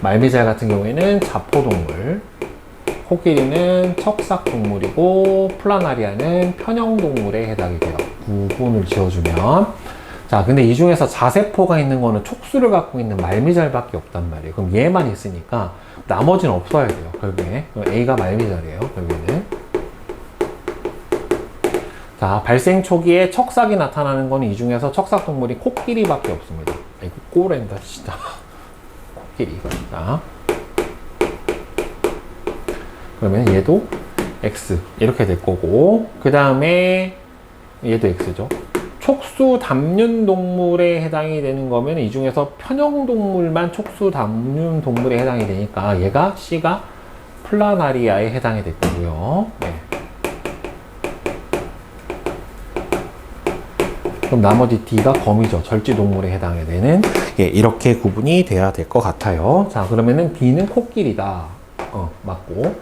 말미잘 같은 경우에는 자포동물, 코끼리는 척삭동물이고 플라나리아는 편형동물에 해당이 돼요. 구분을 지어주면. 자, 근데 이 중에서 자세포가 있는 거는 촉수를 갖고 있는 말미잘밖에 없단 말이에요. 그럼 얘만 있으니까 나머지는 없어야 돼요. 결국에 A가 말미잘이에요. 결국에는. 자, 발생 초기에 척삭이 나타나는 거는 이 중에서 척삭동물이 코끼리밖에 없습니다. 이거 꼬랜다 진짜. 코끼리. 자, 그러면 얘도 X 이렇게 될 거고, 그 다음에 얘도 X죠. 촉수 담륜 동물에 해당이 되는 거면 이 중에서 편형 동물만 촉수 담륜 동물에 해당이 되니까 얘가 C가 플라나리아에 해당이 될 거고요. 네. 그럼 나머지 D가 거미죠. 절지 동물에 해당이 되는, 예, 이렇게 구분이 돼야 될 것 같아요. 자, 그러면은 B는 코끼리다. 맞고,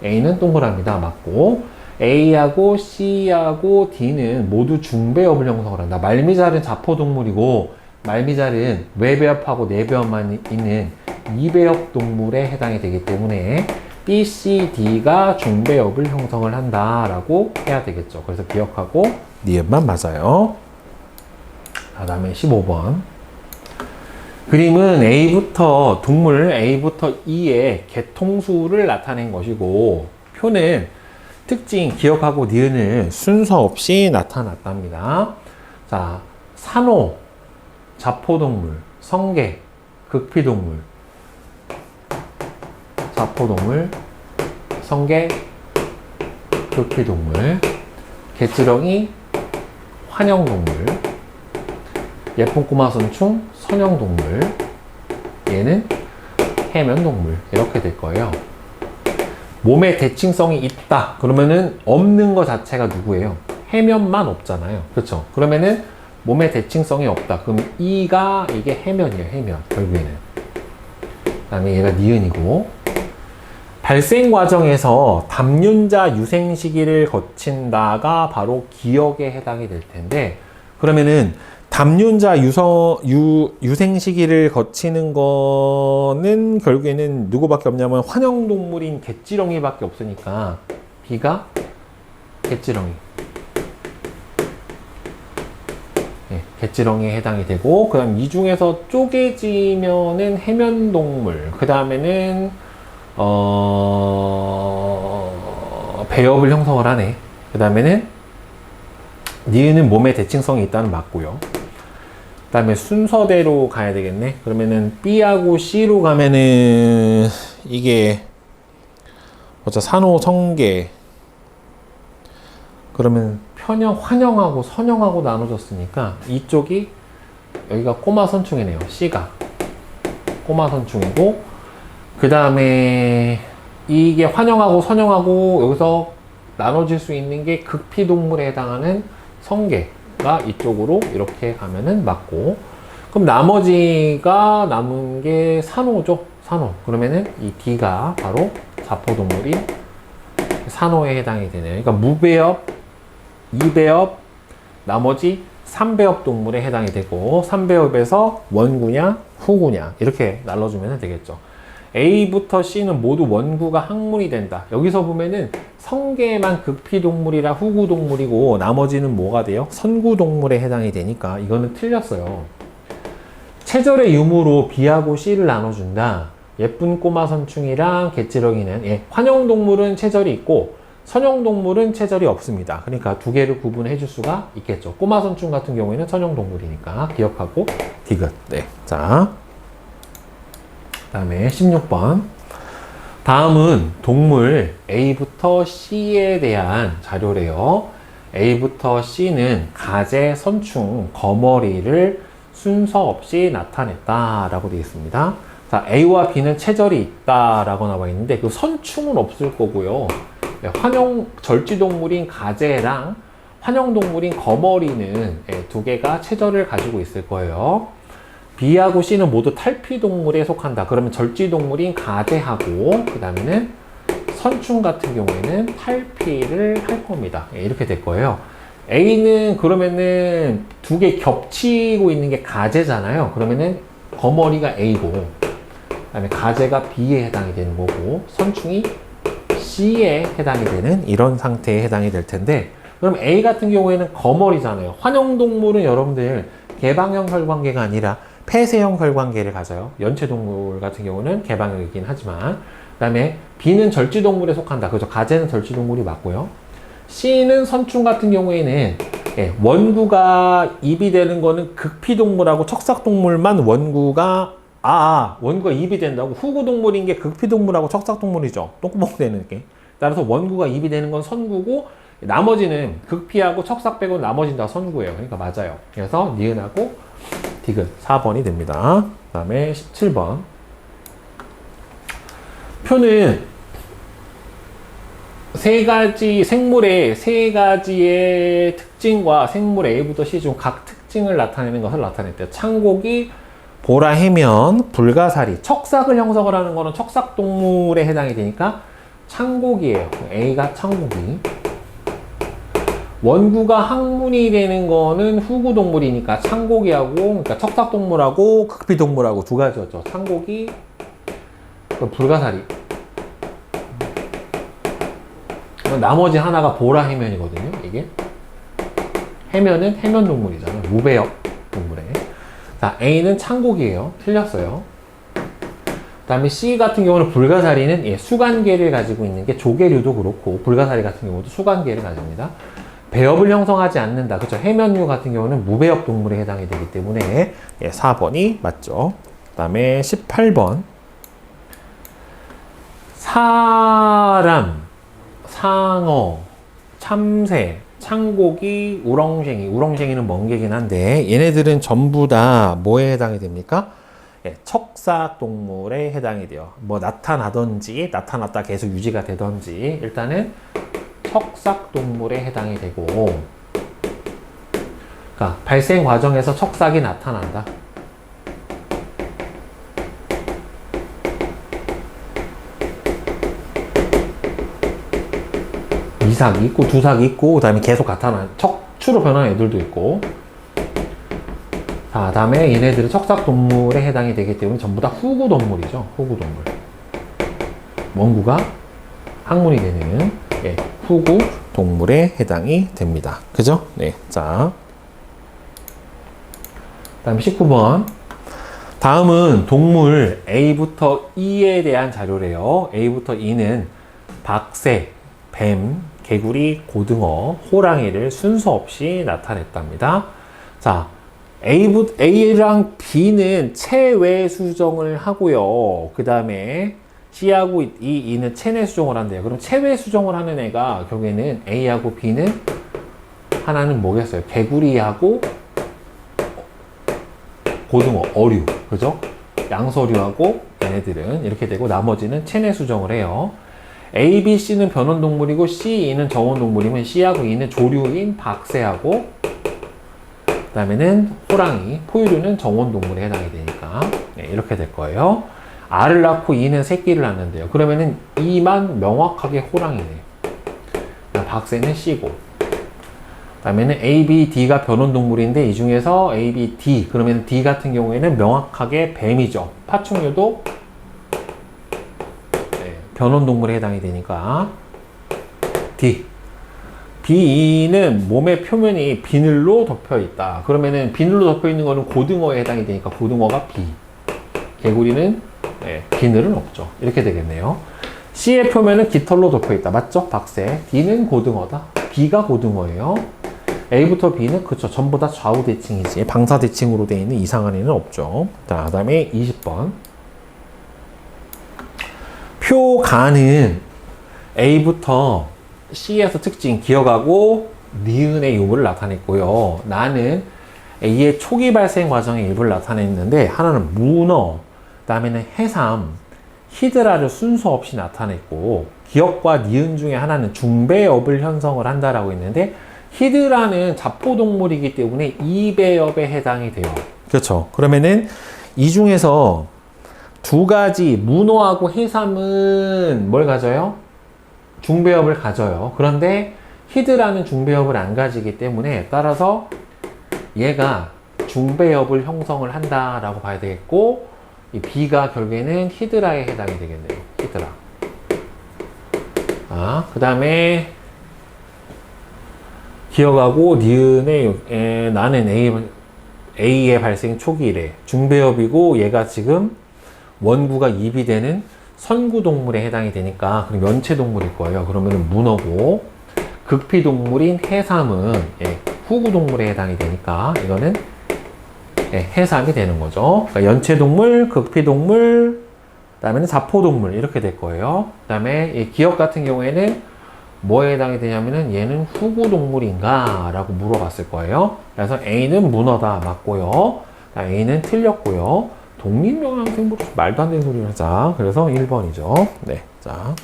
A는 동그라미다. 맞고, A하고 C하고 D는 모두 중배엽을 형성을 한다. 말미잘은 자포동물이고, 말미잘은 외배엽하고 내배엽만 있는 2배엽 동물에 해당이 되기 때문에 B, C, D가 중배엽을 형성을 한다라고 해야 되겠죠. 그래서 기억하고 니은만 맞아요. 그 다음에 15번. 그림은 A부터, 동물 A부터 E의 개통수를 나타낸 것이고, 표는 특징, 기억하고 니은을 순서 없이 나타났답니다. 자, 산호, 자포동물, 성게, 극피동물, 자포동물, 성게, 극피동물, 개지렁이, 환영동물, 예쁜 꼬마선충, 선형동물, 얘는 해면동물, 이렇게 될 거예요. 몸에 대칭성이 있다. 그러면은 없는 것 자체가 누구예요? 해면만 없잖아요. 그렇죠? 그러면은 몸에 대칭성이 없다. 그럼 이가 이게 해면이에요. 해면. 결국에는. 그다음에 얘가 니은이고, 발생 과정에서 담륜자 유생 시기를 거친다가 바로 기억에 해당이 될 텐데, 그러면은 담륜자 유생 시기를 거치는 거는 결국에는 누구밖에 없냐면 환영동물인 개지렁이밖에 없으니까 B가 개지렁이. 네, 개지렁이에 해당이 되고, 그 다음 이 중에서 쪼개지면은 해면동물, 그 다음에는 배엽을 형성을 하네. 그 다음에는 니은은 몸에 대칭성이 있다는 맞고요. 그 다음에 순서대로 가야 되겠네. 그러면은 B하고 C로 가면은 이게 산호, 성게, 그러면 환영하고 선형하고 나눠졌으니까 이쪽이 여기가 꼬마 선충이네요. C가 꼬마 선충이고, 그 다음에 이게 환영하고 선형하고 여기서 나눠질 수 있는 게 극피동물에 해당하는 성게가 이쪽으로 이렇게 가면은 맞고, 그럼 나머지가 남은 게 산호죠. 산호. 그러면은 이 D가 바로 자포동물인 산호에 해당이 되네요. 그러니까 무배엽, 이배엽, 나머지 3배엽 동물에 해당이 되고, 3배엽에서 원구냐 후구냐 이렇게 나눠주면 되겠죠. A부터 C는 모두 원구가 항문이 된다. 여기서 보면은 성게만 극피동물이라 후구동물이고 나머지는 뭐가 돼요? 선구동물에 해당이 되니까 이거는 틀렸어요. 체절의 유무로 B하고 C를 나눠준다. 예쁜 꼬마 선충이랑 개찌렁이는, 환영동물은 체절이 있고 선형동물은 체절이 없습니다. 그러니까 두 개를 구분해 줄 수가 있겠죠. 꼬마 선충 같은 경우에는 선형동물이니까 기억하고 디귿. 네. 자, 그 다음에 16번. 다음은 동물 A부터 C에 대한 자료래요. A부터 C는 가재, 선충, 거머리를 순서 없이 나타냈다라고 되어 있습니다. 자, A와 B는 체절이 있다라고 나와 있는데 그 선충은 없을 거고요. 절지동물인 가재랑 환영동물인 거머리는 두 개가 체절을 가지고 있을 거예요. B하고 C는 모두 탈피동물에 속한다. 그러면 절지동물인 가재하고 그 다음에는 선충 같은 경우에는 탈피를 할 겁니다. 이렇게 될 거예요. A는 그러면은 두 개 겹치고 있는 게 가재잖아요. 그러면은 거머리가 A고 그 다음에 가재가 B에 해당이 되는 거고 선충이 C에 해당이 되는 이런 상태에 해당이 될 텐데, 그럼 A 같은 경우에는 거머리잖아요. 환영동물은 여러분들 개방형 혈관계가 아니라 폐쇄형 혈관계를 가져요. 연체동물 같은 경우는 개방형이긴 하지만, 그 다음에 B는 절지동물에 속한다. 그죠? 가재는 절지동물이 맞고요. C는 선충 같은 경우에는 원구가 입이 되는 거는 극피동물하고 척삭동물만 원구가 입이 된다고. 후구동물인 게 극피동물하고 척삭동물이죠. 똥구멍 되는 게. 따라서 원구가 입이 되는 건 선구고 나머지는 극피하고 척삭 빼고 나머지는 다 선구예요. 그러니까 맞아요. 그래서 니은하고 디귿 4번이 됩니다. 그 다음에 17번. 표는 생물의 세 가지의 특징과 생물 A부터 C 중 각 특징을 나타내는 것을 나타냈대요. 창고기, 보라 해면, 불가사리, 척삭을 형성을 하는 거는 척삭동물에 해당이 되니까 창고기예요. A가 창고기. 원구가 항문이 되는 거는 후구동물이니까 창고기하고, 그러니까 척삭동물하고 극피동물하고 두 가지였죠. 창고기, 불가사리. 나머지 하나가 보라 해면이거든요. 이게 해면은 해면동물이잖아요. 무배엽 동물에. 자, A는 창고기예요. 틀렸어요. 그 다음에 C 같은 경우는 불가사리는 수간계를 가지고 있는 게 조개류도 그렇고 불가사리 같은 경우도 수간계를 가집니다. 배엽을 형성하지 않는다. 그렇죠? 해면류 같은 경우는 무배엽 동물에 해당이 되기 때문에 4번이 맞죠. 그 다음에 18번. 사람, 상어, 참새, 창고기, 우렁쟁이. 우렁쟁이는 멍게긴 한데 얘네들은 전부 다 뭐에 해당이 됩니까? 척삭동물에 해당이 돼요. 뭐 나타나든지 나타났다 계속 유지가 되든지 일단은 척삭동물에 해당이 되고, 그러니까 발생 과정에서 척삭이 나타난다. 이삭이 있고 두삭이 있고 그 다음에 계속 나타나는 척추로 변하는 애들도 있고. 자, 그 다음에 얘네들은 척삭동물에 해당이 되기 때문에 전부 다 후구동물이죠. 후구동물. 원구가 항문이 되는 후구동물에 해당이 됩니다. 그죠? 네. 자, 그 다음에 19번. 다음은 동물 A부터 E에 대한 자료래요. A부터 E는 박새, 뱀, 개구리, 고등어, 호랑이를 순서 없이 나타냈답니다. 자, A랑 B는 체외 수정을 하고요. 그 다음에 C하고 E는 체내 수정을 한대요. 그럼 체외 수정을 하는 애가 결국에는 A하고 B는 하나는 뭐겠어요? 개구리하고 고등어, 어류, 그죠? 양서류하고 얘네들은 이렇게 되고 나머지는 체내 수정을 해요. A, B, C는 변온동물이고 C, E는 정온동물이면 C하고 E는 조류인 박새하고 그 다음에는 호랑이, 포유류는 정온동물에 해당이 되니까 네, 이렇게 될 거예요. 알을 낳고 E는 새끼를 낳는데요. 그러면은 E만 명확하게 호랑이네. 박새는 C고 그 다음에는 A, B, D가 변온동물인데 이 중에서 A, B, D 그러면 D 같은 경우에는 명확하게 뱀이죠. 파충류도 네, 변온동물에 해당이 되니까 D. B는 몸의 표면이 비늘로 덮여 있다. 그러면은 비늘로 덮여 있는 거는 고등어에 해당이 되니까 고등어가 B. 개구리는 네, 비늘은 없죠. 이렇게 되겠네요. C의 표면은 깃털로 덮여 있다. 맞죠? 박새. D는 고등어다. B가 고등어예요. A부터 B는 그쵸. 전부 다 좌우 대칭이지. 방사 대칭으로 되어 있는 이상한 애는 없죠. 자, 그 다음에 20번. 표가는 A부터 C에서 특징 기억하고 니은의 유무를 나타냈고요. 나는 A의 초기 발생 과정의 일부를 나타냈는데 하나는 문어, 그 다음에는 해삼, 히드라를 순서 없이 나타냈고 기억과 니은 중에 하나는 중배엽을 형성을 한다라고 했는데 히드라는 자포동물이기 때문에 이배엽에 해당이 돼요. 그렇죠. 그러면은 이 중에서 두 가지 문어하고 해삼은 뭘 가져요? 중배엽을 가져요. 그런데 히드라는 중배엽을 안 가지기 때문에 따라서 얘가 중배엽을 형성을 한다라고 봐야 되겠고 이 B가 결국에는 히드라에 해당이 되겠네요. 히드라. 그 다음에 기억하고 니은의 나는 A의 발생 초기래. 중배엽이고 얘가 지금 원구가 입이 되는 선구동물에 해당이 되니까 그럼 연체동물일 거예요. 그러면 문어고 극피동물인 해삼은 후구동물에 해당이 되니까 이거는 해삼이 되는 거죠. 그러니까 연체동물, 극피동물, 그 다음에는 자포동물 이렇게 될 거예요. 그 다음에 이 기억 같은 경우에는 뭐에 해당이 되냐면은 얘는 후구동물인가? 라고 물어봤을 거예요. 그래서 A는 문어다. 맞고요. A는 틀렸고요. 독립영양생물 말도 안 되는 소리를 하자. 그래서 1번이죠. 네. 자,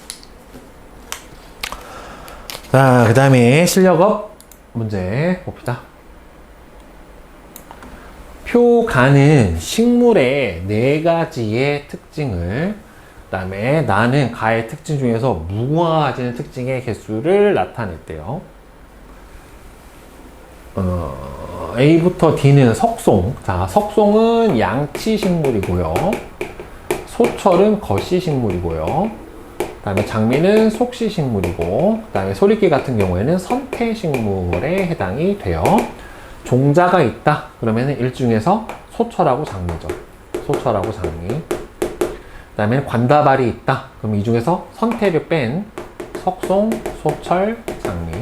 그 다음에 실력업 문제 봅시다. 표가는 식물의 4가지의 특징을 그 다음에 나는 가의 특징 중에서 무궁화가 지는 특징의 개수를 나타냈대요. A부터 D는 석송. 자, 석송은 양치식물이고요. 소철은 거시식물이고요. 그 다음에 장미는 속시식물이고, 그 다음에 소리끼 같은 경우에는 선태식물에 해당이 돼요. 종자가 있다. 그러면 일중에서 소철하고 장미죠. 소철하고 장미. 그 다음에 관다발이 있다. 그럼 이 중에서 선태를 뺀 석송, 소철, 장미.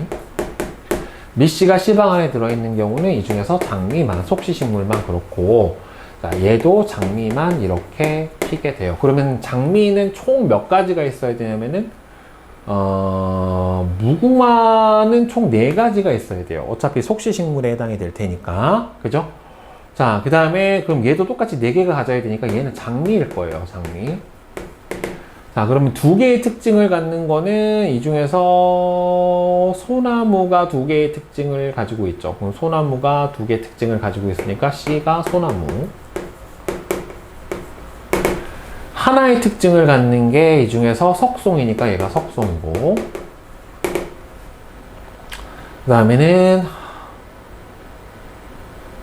미씨가 씨방 안에 들어있는 경우는 이 중에서 장미만, 속시식물만 그렇고, 자, 얘도 장미만 이렇게 피게 돼요. 그러면 장미는 총 몇 가지가 있어야 되냐면은, 무궁화는 총 4가지가 있어야 돼요. 어차피 속시식물에 해당이 될 테니까. 그죠? 자, 그 다음에 그럼 얘도 똑같이 4개가 가져야 되니까 얘는 장미일 거예요. 장미. 자, 그러면 2개의 특징을 갖는 거는 이 중에서 소나무가 2개의 특징을 가지고 있죠. 그럼 소나무가 2개의 특징을 가지고 있으니까 C가 소나무. 하나의 특징을 갖는 게 이 중에서 석송이니까 얘가 석송이고, 그 다음에는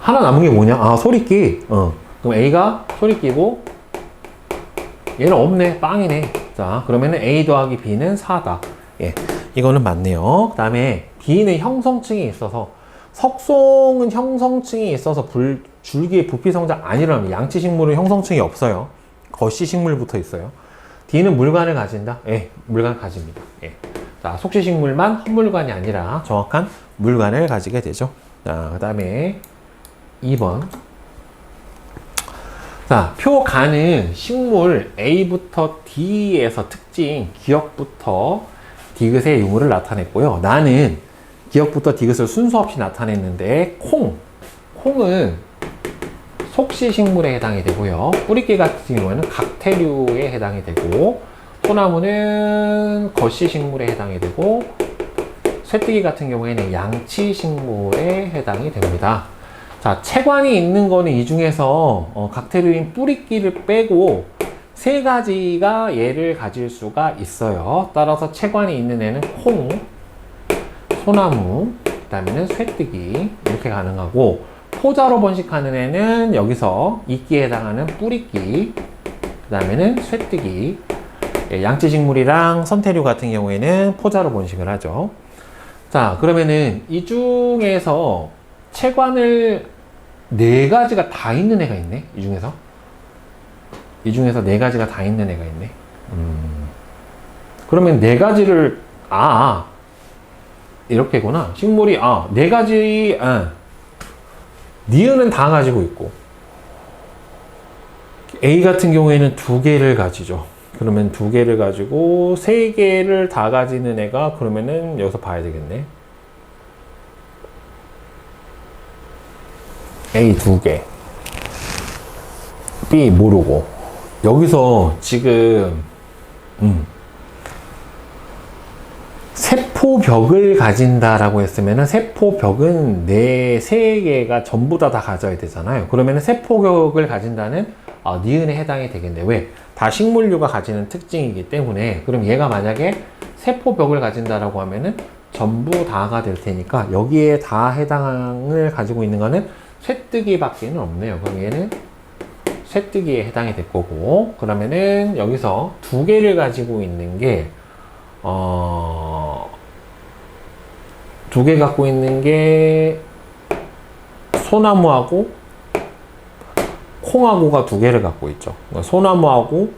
하나 남은 게 뭐냐? 소리끼. 그럼 A가 소리끼고 얘는 없네. 빵이네. 자, 그러면은 A 더하기 B는 4다. 예, 이거는 맞네요. 그 다음에 B는 형성층이 있어서, 석송은 형성층이 있어서 줄기의 부피 성장 안 일어납니다. 양치식물은 형성층이 없어요. 거시식물부터 있어요. D는 물관을 가진다? 예, 물관을 가집니다. 예. 자, 속시식물만 헛물관이 아니라 정확한 물관을 가지게 되죠. 자, 그 다음에 2번. 자, 표가는 식물 A부터 D에서 특징, 기억부터 디귿의 유무를 나타냈고요. 나는 기역부터 디귿을 순서 없이 나타냈는데 콩은 속시식물에 해당이 되고요. 뿌리끼 같은 경우에는 각태류에 해당이 되고, 소나무는 겉시식물에 해당이 되고, 쇠뜨기 같은 경우에는 양치식물에 해당이 됩니다. 자, 채관이 있는 거는 이 중에서 각태류인 뿌리끼를 빼고 세 가지가 얘를 가질 수가 있어요. 따라서 채관이 있는 애는 콩, 소나무, 그 다음에는 쇠뜨기 이렇게 가능하고, 포자로 번식하는 애는 여기서 이끼에 해당하는 뿌리끼, 그 다음에는 쇠뜨기, 양치식물이랑 선태류 같은 경우에는 포자로 번식을 하죠. 자, 그러면은 이 중에서 채관을 네 가지가 다 있는 애가 있네. 이 중에서 네 가지가 다 있는 애가 있네. 그러면 네 가지를 이렇게구나. 식물이 네 가지 니은은 다 가지고 있고, A 같은 경우에는 두 개를 가지죠. 그러면 두 개를 가지고 세 개를 다 가지는 애가, 그러면은 여기서 봐야 되겠네. A 두 개, B 모르고, 여기서 지금 세포벽을 가진다라고 했으면은 세포벽은 세 개가 전부 다 가져야 되잖아요. 그러면은 세포벽을 가진다는 니은에 해당이 되겠네. 왜? 다 식물류가 가지는 특징이기 때문에. 그럼 얘가 만약에 세포벽을 가진다라고 하면은 전부 다가 될 테니까 여기에 다 해당을 가지고 있는 거는 쇠뜨기밖에는 없네요. 그럼 얘는 쇠뜨기에 해당이 될 거고, 그러면은 여기서 두 개를 가지고 있는 게 두 개 갖고 있는 게 소나무하고 콩하고가 두 개를 갖고 있죠. 그러니까 소나무하고가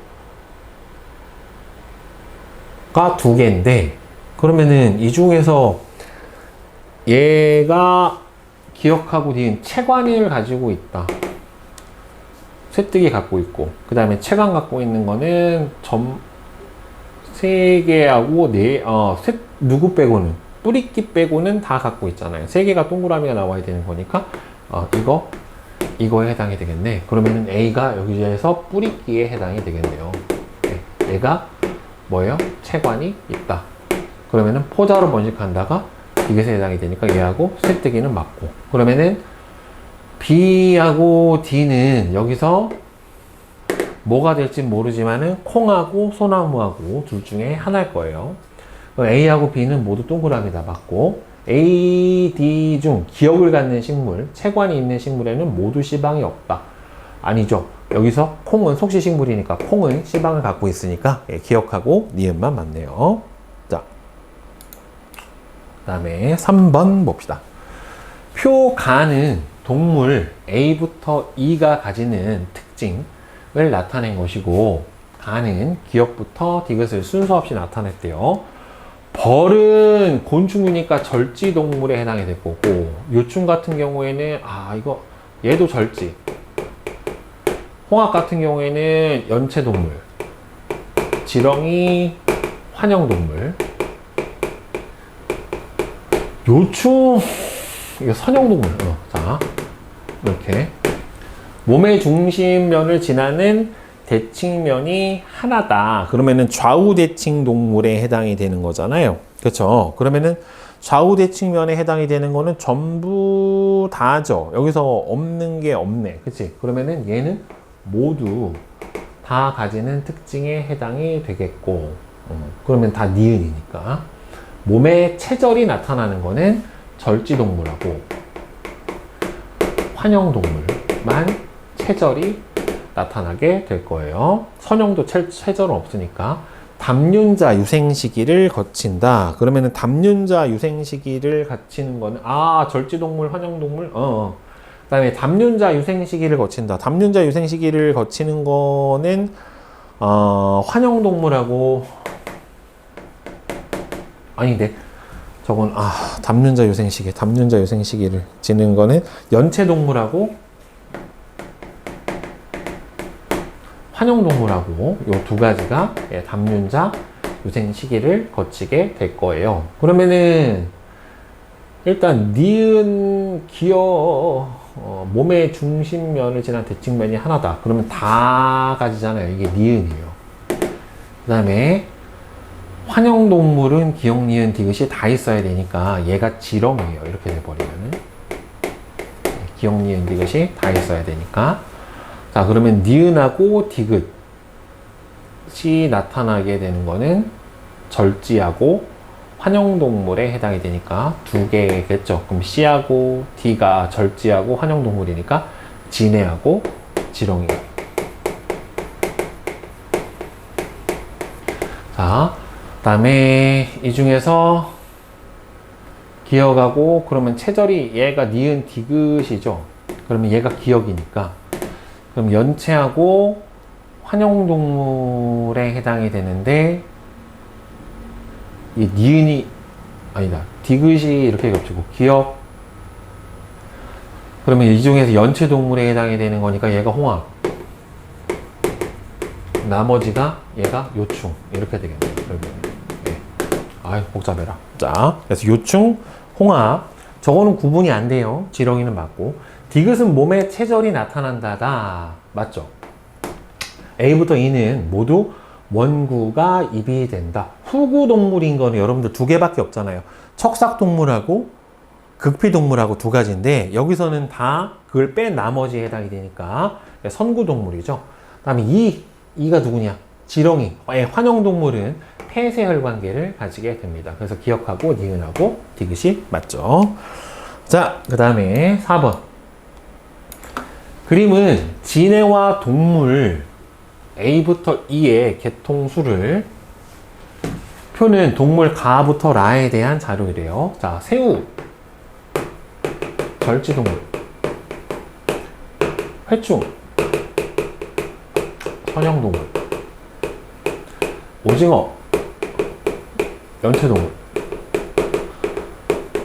두 개인데, 그러면은 이 중에서 얘가 기역하고 니은 채관을 가지고 있다. 쇠뜨기 갖고 있고, 그 다음에 채관 갖고 있는 거는 세 개하고 누구 빼고는, 뿌리끼 빼고는 다 갖고 있잖아요. 세 개가 동그라미가 나와야 되는 거니까 이거에 해당이 되겠네. 그러면은 A가 여기에서 뿌리끼에 해당이 되겠네요. 네, 얘가 뭐예요? 채관이 있다. 그러면은 포자로 번식한다가 디귿에 해당이 되니까 얘하고 쇠뜨기는 맞고, 그러면은 B하고 D는 여기서 뭐가 될지 모르지만은 콩하고 소나무하고 둘 중에 하나일 거예요. A하고 B는 모두 동그라미다 맞고, A, D 중 기역을 갖는 식물, 채관이 있는 식물에는 모두 씨방이 없다. 아니죠. 여기서 콩은 속시식물이니까 콩은 씨방을 갖고 있으니까 기역하고 니은만 맞네요. 자, 그 다음에 3번 봅시다. 표가는 동물 A부터 E가 가지는 특징을 나타낸 것이고, 가는 기역부터 디귿을 순서 없이 나타냈대요. 벌은 곤충이니까 절지 동물에 해당이 될 거고, 요충 같은 경우에는 얘도 절지, 홍학 같은 경우에는 연체 동물, 지렁이 환영 동물, 요충 이거 선형 동물. 자, 이렇게 몸의 중심면을 지나는 대칭면이 하나다. 그러면은 좌우 대칭 동물에 해당이 되는 거잖아요. 그렇죠? 그러면은 좌우 대칭면에 해당이 되는 거는 전부 다죠. 여기서 없는 게 없네. 그치? 그러면은 얘는 모두 다 가지는 특징에 해당이 되겠고, 그러면 다 니은이니까. 몸에 체절이 나타나는 거는 절지동물하고 환영동물만 체절이 나타나게 될 거예요. 선형도 체절은 없으니까. 담륜자 유생 시기를 거친다. 그러면은 담륜자 유생 시기를 거치는 거는 절지동물, 환영동물. 그다음에 담륜자 유생 시기를 거친다. 담륜자 유생 시기를 거치는 거는 환영동물하고 아닌데. 저건 담륜자 유생 시기를 지는 거는 연체동물하고 환영동물하고 요 두 가지가 담륜자 유생 시기를 거치게 될 거예요. 그러면은 일단 니은 기어 몸의 중심면을 지난 대칭면이 하나다. 그러면 다 가지잖아요. 이게 니은이에요. 그 다음에 환영동물은 기역, 니은, 디귿이 다 있어야 되니까 얘가 지렁이에요. 이렇게 돼버리면은 기역, 니은, 디귿이 다 있어야 되니까. 자, 그러면 니은하고 디귿이 나타나게 되는 거는 절지하고 환영동물에 해당이 되니까 두 개겠죠. 그럼 C하고 D가 절지하고 환영동물이니까 진해하고 지렁이. 자, 그 다음에 이 중에서 기역하고 그러면 체절이 얘가 니은 디귿이죠. 그러면 얘가 기역이니까 그럼 연체하고 환영동물에 해당이 되는데 이 니은이 아니다. 디귿이 이렇게 겹치고 기역 그러면 이 중에서 연체동물에 해당이 되는 거니까 얘가 홍합 나머지가 얘가 요충 이렇게 되겠네요. 네. 아이 복잡해라. 자, 그래서 요충, 홍합 저거는 구분이 안 돼요. 지렁이는 맞고 디귿은 몸에 체절이 나타난다가 맞죠? A부터 E는 모두 원구가 입이 된다. 후구동물인 거는 여러분들 두 개밖에 없잖아요. 척삭동물하고 극피동물하고 두 가지인데 여기서는 다 그걸 뺀 나머지에 해당이 되니까 선구동물이죠. 그 다음에 이가 누구냐? 지렁이. 환영동물은 폐쇄혈관계를 가지게 됩니다. 그래서 기역하고 니은하고 디귿이 맞죠. 자, 그 다음에 4번. 그림은 진해와 동물 A부터 E의 개통수를 표는 동물 가부터 라에 대한 자료이래요. 자, 새우, 절지동물, 회충, 선형동물, 오징어, 연체동물,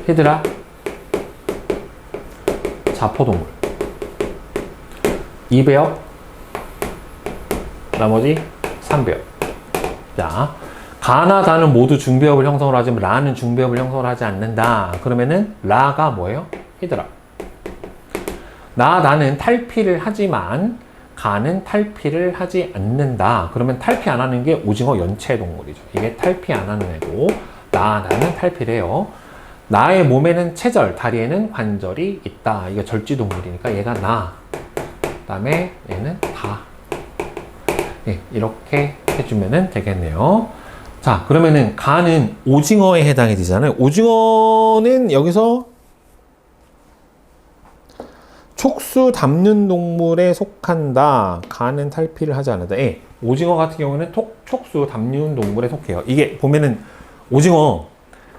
히드라, 자포동물, 이배역, 나머지 3배역. 자, 가나 다는 모두 중배역을 형성을 하지만 라는 중배역을 형성을 하지 않는다. 그러면은 라가 뭐예요? 히드라. 나는 탈피를 하지만 가는 탈피를 하지 않는다. 그러면 탈피 안 하는 게 오징어 연체동물이죠. 이게 탈피 안 하는 애고 나는 탈피를 해요. 나의 몸에는 체절, 다리에는 관절이 있다. 이거 절지동물이니까 얘가 나. 그 다음에 얘는 다. 네, 이렇게 해주면 되겠네요. 자, 그러면은 가는 오징어에 해당이 되잖아요. 오징어는 여기서 촉수 담는 동물에 속한다. 가는 탈피를 하지 않는다. 예, 오징어 같은 경우는 촉수 담는 동물에 속해요. 이게 보면은 오징어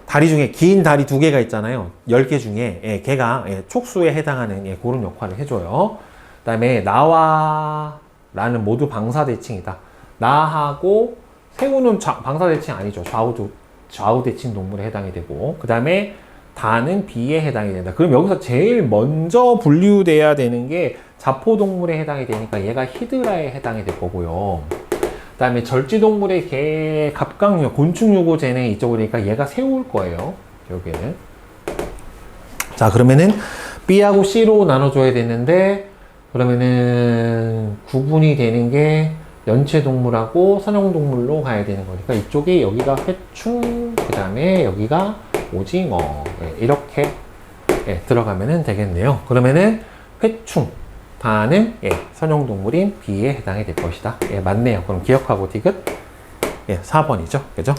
다리 중에 긴 다리 두 개가 있잖아요. 10개 중에 예, 걔가 촉수에 해당하는 그런 역할을 해줘요. 그 다음에 나와 라는 모두 방사대칭이다. 나하고 새우는 방사대칭 아니죠. 좌우대칭 동물에 해당이 되고 그 다음에 다는 B에 해당이 된다. 그럼 여기서 제일 먼저 분류돼야 되는 게 자포동물에 해당이 되니까 얘가 히드라에 해당이 될 거고요. 그 다음에 절지동물의 개, 갑각류, 곤충유고제네 이쪽이니까 얘가 새우일 거예요. 여기는. 자, 그러면은 B하고 C로 나눠줘야 되는데 그러면은 구분이 되는 게 연체동물하고 선형동물로 가야 되는 거니까 이쪽이 여기가 회충, 그 다음에 여기가 오징어 이렇게 들어가면 되겠네요. 그러면은 회충 다는 선형동물인 B에 해당이 될 것이다. 맞네요. 그럼 기억하고 디귿 4번이죠. 그죠?